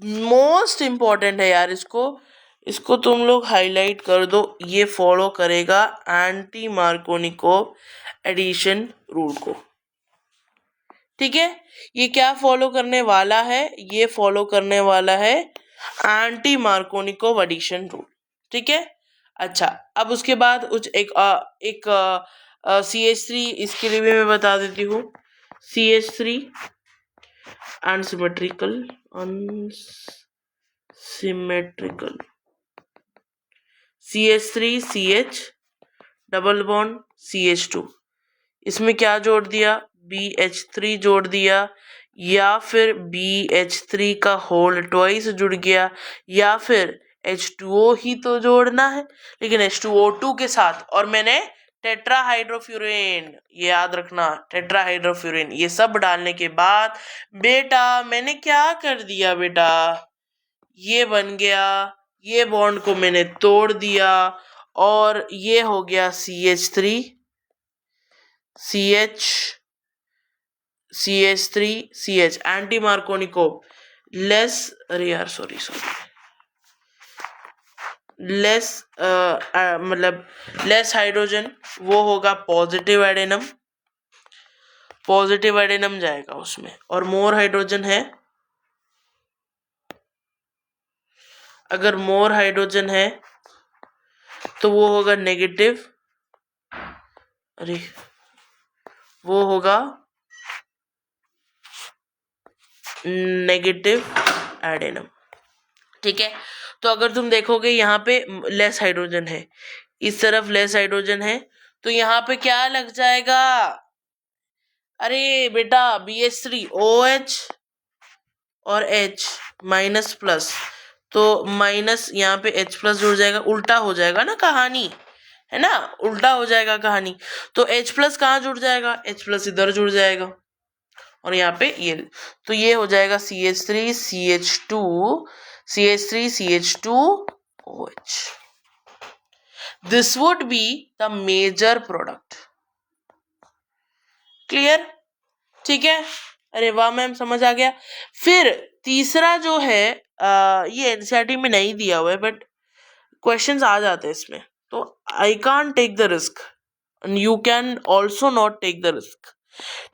मोस्ट इम्पॉर्टेंट है यार, इसको तुम लोग हाईलाइट कर दो। ये फॉलो करेगा एंटी मार्कोनिकोव एडिशन रूल को, ठीक है। ये क्या फॉलो करने वाला है, ये फॉलो करने वाला है एंटी मार्कोनिकोव एडिशन रूल, ठीक है। अच्छा, अब उसके बाद एक CH3, इसके लिए भी मैं बता देती हूँ। CH3 unsymmetrical CH3 CH double bond CH2, इसमें क्या जोड़ दिया, BH3 जोड़ दिया, या फिर BH3 का होल ट्वाइस जुड़ गया, या फिर H2O ही तो जोड़ना है, लेकिन H2O2 के साथ, और मैंने टेट्राहाइड्रोफ्यूरेन, ये याद रखना, टेट्राहाइड्रोफ्यूरेन, ये सब डालने के बाद बेटा मैंने क्या कर दिया, बेटा ये बन गया, ये बॉन्ड को मैंने तोड़ दिया, और ये हो गया CH3 CH anti Markovnikov less, अरे यार सॉरी लेस, मतलब लेस हाइड्रोजन, वो होगा पॉजिटिव एडेनम जाएगा उसमें, और मोर हाइड्रोजन है, अगर मोर हाइड्रोजन है तो वो होगा नेगेटिव, अरे वो होगा नेगेटिव एडेनम, ठीक है। तो अगर तुम देखोगे यहाँ पे लेस हाइड्रोजन है, इस तरफ लेस हाइड्रोजन है, तो यहाँ पे क्या लग जाएगा, अरे बेटा BH3 OH और H माइनस प्लस, तो माइनस यहाँ पे H प्लस जुड़ जाएगा, उल्टा हो जाएगा ना कहानी, है ना, उल्टा हो जाएगा कहानी। तो H प्लस कहाँ जुड़ जाएगा, H प्लस इधर जुड़ जाएगा, और यहाँ पे ये, तो ये हो जाएगा CH3 CH2 OH। This would be the major product, clear, ठीक है। अरे वाह मैम, समझ आ गया। फिर तीसरा जो है, ये एनसीईआरटी में नहीं दिया हुआ है, बट क्वेश्चंस आ जाते हैं इसमें, तो I can't take the risk, you can also not take the risk,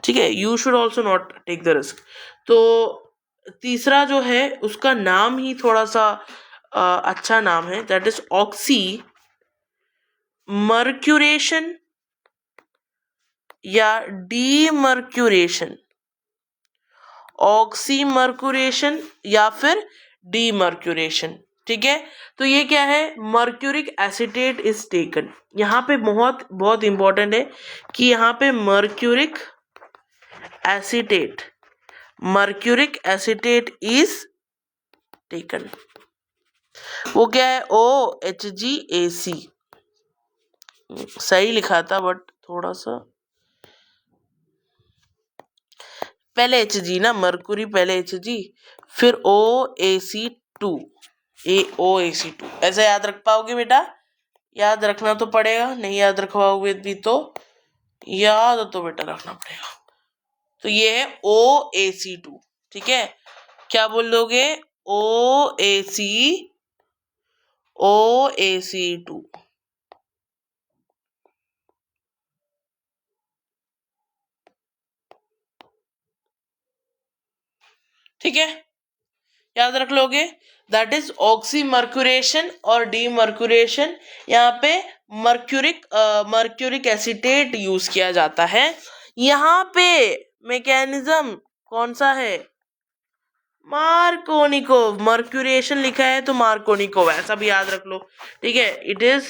ठीक है, you should also not take the risk. तो तीसरा जो है उसका नाम ही थोड़ा सा अच्छा नाम है, दैट इज ऑक्सी मर्क्यूरेशन या डीमर्क्यूरेशन, ऑक्सीमर्क्यूरेशन या फिर डीमर्क्यूरेशन, ठीक है। तो ये क्या है, मर्क्यूरिक एसिटेट इज टेकन, यहाँ पे बहुत बहुत इंपॉर्टेंट है कि यहाँ पे मर्क्यूरिक एसिटेट इज टेकन, वो क्या है, OHGAC, सही लिखा था बट थोड़ा सा, पहले Hg ना, मरकुरी पहले Hg, फिर OAC2, OAC2, ऐसा याद रख पाओगे बेटा, याद रखना तो पड़ेगा, नहीं याद रखवाओगे भी तो याद तो बेटा रखना पड़ेगा। तो ये है OAC2, ठीक है, क्या बोल दोगे, OAC2, ठीक है, याद रख लोगे, दैट इज ऑक्सीमर्क्यूरेशन और डीमर्क्यूरेशन। यहाँ पे मर्क्यूरिक एसिटेट यूज किया जाता है, यहाँ पे मैकेनिज्म कौन सा है, मार्कोनिकोव, मर्क्यूरेशन लिखा है तो मार्कोनिकोव, ऐसा भी याद रख लो, ठीक है, इट इज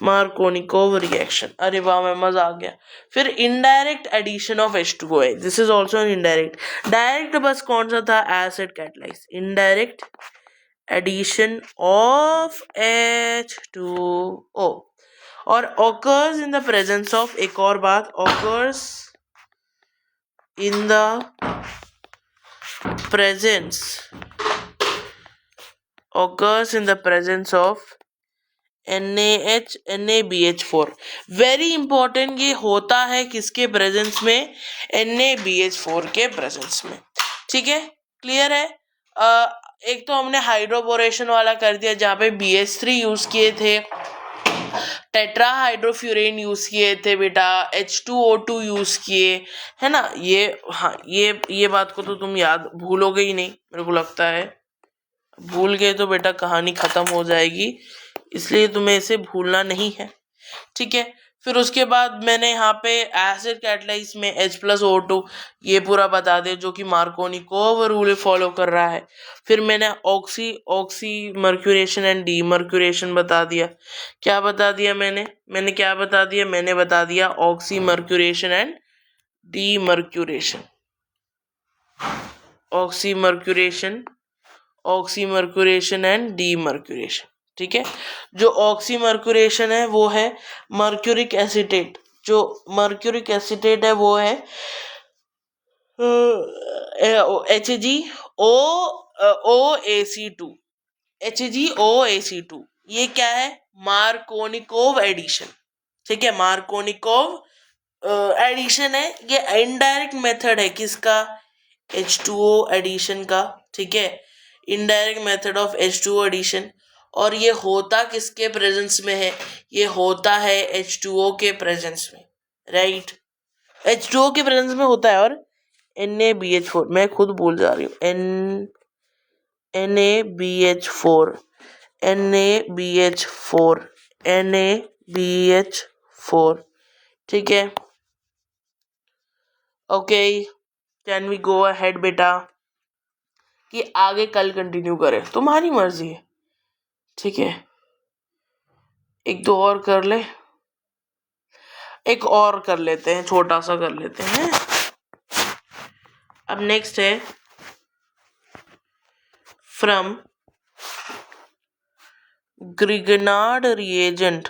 मार्कोनिकोव रिएक्शन, अरे वाह मैं, मजा आ गया। फिर इनडायरेक्ट एडिशन ऑफ H2O है, this is also an indirect, direct बस कौन सा था, acid catalyse, indirect addition of H2O, और occurs in the presence of, एक और बात, occurs in the presence of NaH NaBH4। Very important, ये होता है किसके प्रेजेंस में? NaBH4 के प्रेजेंस में। ठीक है, क्लियर है। एक तो हमने हाइड्रोबोरेशन वाला कर दिया जहाँ पे BH3 यूज किए थे, टेट्रा हाइड्रोफ्यूरेन यूज किए थे बेटा, H2O2 यूज किए, है ना। ये हाँ, ये बात को तो तुम याद भूलोगे ही नहीं, मेरे को लगता है। भूल गए तो बेटा कहानी खत्म हो जाएगी, इसलिए तुम्हें इसे भूलना नहीं है। ठीक है, फिर उसके बाद मैंने यहाँ पे एसिड कैटलाइज में H+O2 ये पूरा बता दिया, जो कि मार्कोनिकोव रूल फॉलो कर रहा है। फिर मैंने ऑक्सी मर्क्यूरेशन एंड डीमर्क्यूरेशन बता दिया। क्या बता दिया मैंने क्या बता दिया? मैंने बता दिया oxymercuration and demercuration. Oxymercuration and demercuration. ठीक है, जो ऑक्सीमर्क्यूरेशन है वो है मर्क्यूरिक एसिटेट। जो मर्क्यूरिक एसिटेट है वो है HgOAC2। HgOAC2 ये क्या है? Markovnikov addition. ठीक है, मार्कोनिकोव एडिशन है। ये इनडायरेक्ट मेथड है किसका? H2O एडिशन का। ठीक है, indirect method of H2O addition. और ये होता किसके प्रेजेंस में है? ये होता है H2O के प्रेजेंस में, राइट। H2O के प्रेजेंस में होता है। और NaBH4, मैं खुद भूल जा रही हूँ, NaBH4 NaBH4। ठीक है, okay, can we go ahead बेटा? कि आगे कल कंटिन्यू करें, तुम्हारी मर्जी है। ठीक है, एक दो और कर ले, एक और कर लेते हैं, छोटा सा कर लेते हैं। अब नेक्स्ट है फ्रॉम ग्रिगनार्ड रिएजेंट।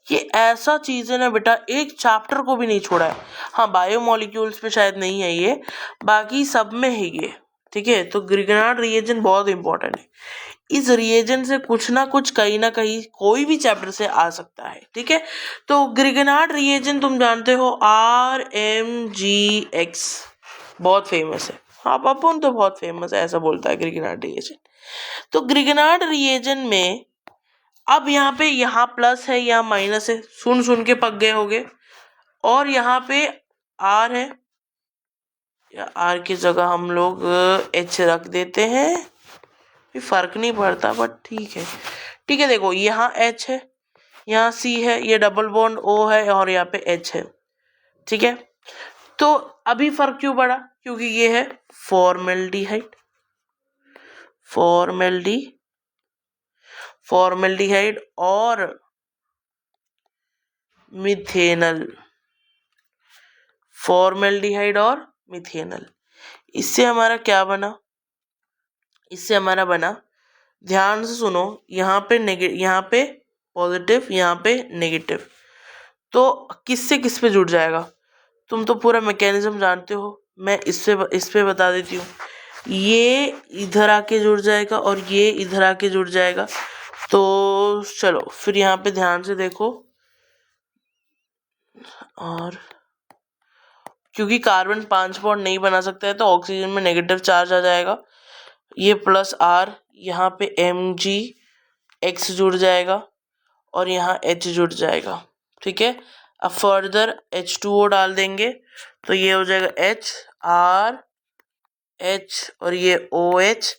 ये ऐसा चीज है ना बेटा, एक चैप्टर को भी नहीं छोड़ा है। हाँ, बायोमोलिक्यूल्स पे शायद नहीं है ये, बाकी सब में है ये। ठीक है, तो ग्रिगनार्ड रिएजेंट बहुत इंपॉर्टेंट है। इस रिएजेंट से कुछ ना कुछ कहीं ना कहीं कोई भी चैप्टर से आ सकता है। ठीक है, तो ग्रिगनार्ड रिएजेंट तुम जानते हो RMGX, बहुत फेमस है। हाँ, अपन तो बहुत फेमस है ऐसा बोलता है ग्रिगनार्ड रिएजेंट। तो ग्रिगनार्ड रिएजेंट में अब यहाँ प्लस है, यहाँ माइनस है, सुन के पक गए होगे। और यहाँ पे R है, या R की जगह हम लोग H रख देते हैं, फर्क नहीं पड़ता, बट ठीक है। ठीक है, देखो यहाँ H है, यहाँ C है, ये डबल बॉन्ड O है, और यहाँ पे H है। ठीक है, तो अभी फर्क क्यों पड़ा? क्योंकि ये है फॉर्मेल्डिहाइड और मिथेनल। इससे हमारा क्या बना? ध्यान से सुनो, यहाँ पे पॉजिटिव, यहाँ पे नेगेटिव, तो किससे किस पे जुड़ जाएगा? तुम तो पूरा मैकेनिज्म जानते हो, मैं इस पे बता देती हूँ। ये इधर आके जुड़ जाएगा और ये इधर आके जुड़ जाएगा। तो चलो फिर यहाँ पे ध्यान से देखो, और क्योंकि कार्बन 5 बॉन्ड नहीं बना सकता है तो ऑक्सीजन में नेगेटिव चार्ज आ जाएगा। ये प्लस R, यहाँ पे MgX जुड़ जाएगा और यहाँ H जुड़ जाएगा। ठीक है, अब फर्दर H2O डाल देंगे तो ये हो जाएगा HRH और ये OH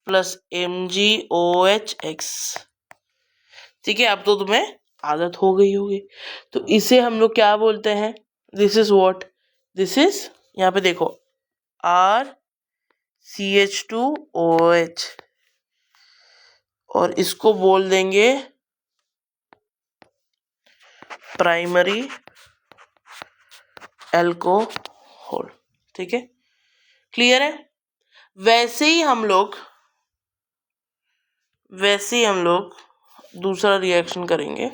प्लस MgOHX। ठीक है, अब तो तुम्हें आदत हो गई होगी। तो इसे हम लोग क्या बोलते हैं? दिस इज यहाँ पे देखो RCH2OH, और इसको बोल देंगे प्राइमरी एल्कोहल। ठीक है, क्लियर है। वैसे ही हम लोग दूसरा रिएक्शन करेंगे।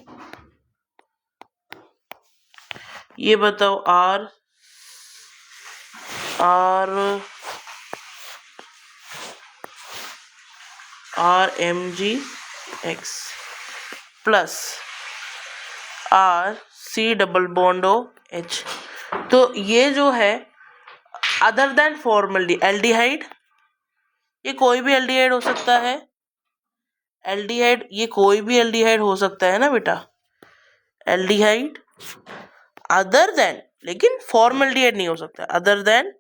ये बताओ RMgX plus C double bond OH। तो ये जो है अदर देन फॉर्मल्डिहाइड, एल्डिहाइड, ये कोई भी एल्डिहाइड हो सकता है। एल्डिहाइड ये कोई भी एल्डिहाइड हो सकता है ना बेटा, एल्डिहाइड अदर देन, लेकिन फॉर्मल्डिहाइड नहीं हो सकता, other than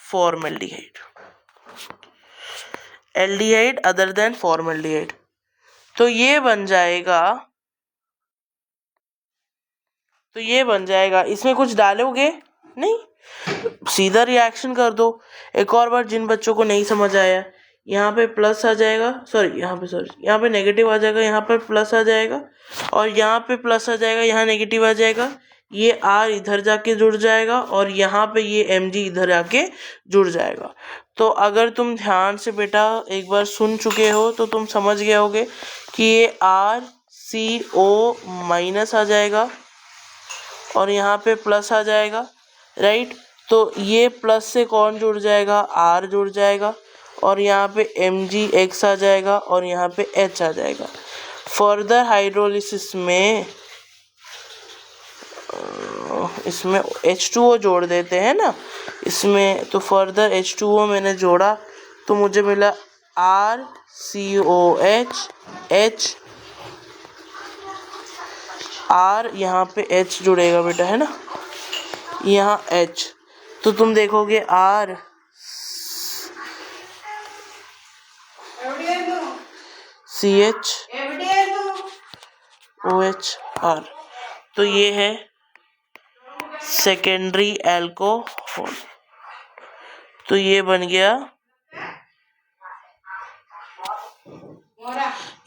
formaldehyde, aldehyde other than formaldehyde. तो ये बन जाएगा, इसमें कुछ डालोगे नहीं, सीधा रिएक्शन कर दो। एक और बार जिन बच्चों को नहीं समझ आया, यहाँ पे प्लस आ जाएगा, यहाँ पे नेगेटिव आ जाएगा, यहाँ पर प्लस आ जाएगा, और यहाँ पे प्लस आ जाएगा, यहाँ नेगेटिव आ जाएगा, ये R इधर जाके जुड़ जाएगा, और यहाँ पे ये Mg इधर आके जुड़ जाएगा। तो अगर तुम ध्यान से बेटा एक बार सुन चुके हो तो तुम समझ गए होगे कि ये RCO माइनस आ जाएगा और यहाँ पे प्लस आ जाएगा, राइट। तो ये प्लस से कौन जुड़ जाएगा, R जुड़ जाएगा, और यहाँ पे MgX आ जाएगा, और यहाँ पे H आ जाएगा। फर्दर हाइड्रोलिसिस में इसमें H2O जोड़ देते हैं ना इसमें, तो फर्दर H2O मैंने जोड़ा तो मुझे मिला RCOH, H, R, यहाँ पे H जुड़ेगा बेटा, है ना, यहाँ H। तो तुम देखोगे RCHOHR, तो ये है सेकेंडरी एल्कोहल। तो ये बन गया,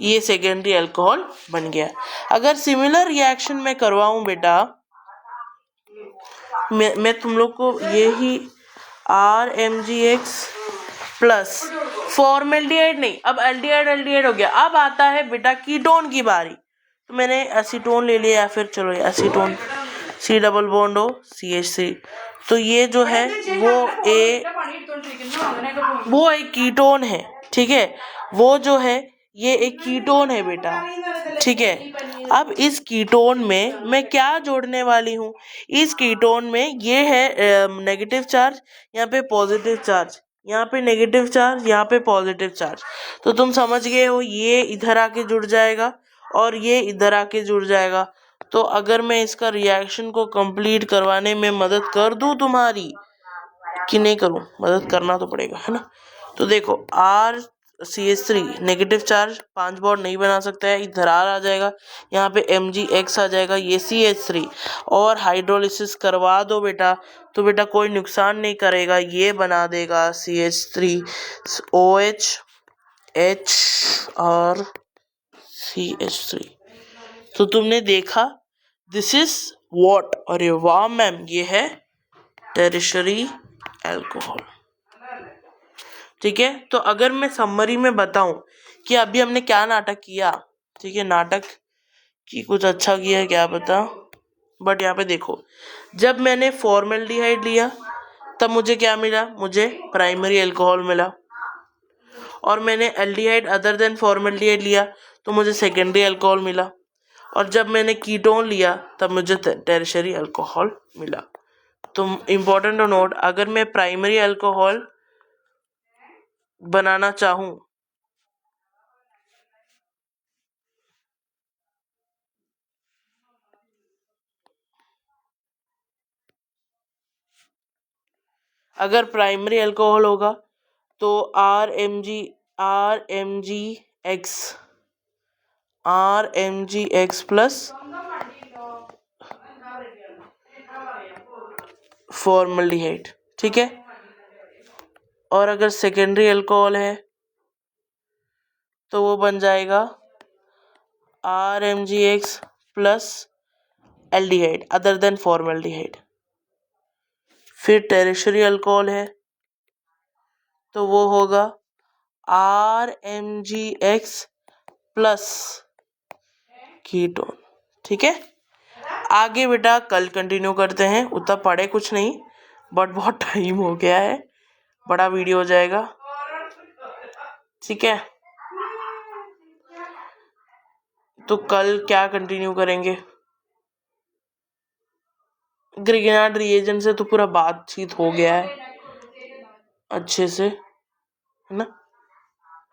ये सेकेंडरी अल्कोहल बन गया। अगर सिमिलर रिएक्शन मैं करवाऊं बेटा, मैं तुम लोग को यही RMgX प्लस फॉर्मेल्डिहाइड नहीं, अब एल्डिहाइड हो गया। अब आता है बेटा कीटोन की बारी। तो मैंने एसीटोन ले लिया, या फिर चलो acetone, C double bond CH3। तो ये जो है वो एक कीटोन है, ठीक है, वो जो है ये एक कीटोन है बेटा, ठीक है। अब इस कीटोन में मैं क्या जोड़ने वाली हूँ, इस कीटोन में ये है नेगेटिव चार्ज, यहाँ पे पॉजिटिव चार्ज, यहाँ पे नेगेटिव चार्ज, यहाँ पे पॉजिटिव चार्ज। तो तुम समझ गए हो, ये इधर आके जुड़ जाएगा और ये इधर आके जुड़ जाएगा। तो अगर मैं इसका रिएक्शन को कंप्लीट करवाने में मदद कर दूं तुम्हारी, कि नहीं करूं, मदद करना तो पड़ेगा, है ना। तो देखो RCH3 नेगेटिव चार्ज 5 बॉन्ड नहीं बना सकता है, इधर R आ जाएगा, यहाँ पे MgX आ जाएगा, ये CH3, और हाइड्रोलिसिस करवा दो बेटा तो बेटा कोई नुकसान नहीं करेगा, ये बना देगा CH3OH, H और CH3। तो तुमने देखा, दिस इज व्हाट, अरे वाह मैम, ये है टेरिशरी अल्कोहल, ठीक है। तो अगर मैं समरी में बताऊं कि अभी हमने क्या नाटक किया, ठीक है, नाटक की कुछ अच्छा किया है क्या पता, बट यहाँ पे देखो, जब मैंने फॉर्मेल्डिहाइड लिया तब मुझे क्या मिला, मुझे प्राइमरी अल्कोहल मिला, और मैंने एल्डिहाइड अदर देन फॉर्मेल्डिहाइड लिया तो मुझे सेकेंडरी अल्कोहल मिला, और जब मैंने कीटोन लिया तब मुझे टेरिशरी अल्कोहल मिला। तो इम्पोर्टेंट टू नोट, अगर मैं प्राइमरी अल्कोहल बनाना चाहूं, अगर प्राइमरी अल्कोहल होगा तो RMgX प्लस फॉर्मल्डिहाइड, ठीक है। और अगर सेकेंडरी अल्कोहल है तो वो बन जाएगा RMgX plus aldehyde other than formaldehyde. फिर टेरिशरी अल्कोहल है तो वो होगा RMgX प्लस कीटोन, ठीक है। आगे बेटा कल कंटिन्यू करते हैं, उतना पढ़े कुछ नहीं, बट बहुत टाइम हो गया है, बड़ा वीडियो हो जाएगा, ठीक है। तो कल क्या कंटिन्यू करेंगे? ग्रिगनार्ड रिएजेंट से तो पूरा बातचीत हो गया है अच्छे से, है ना।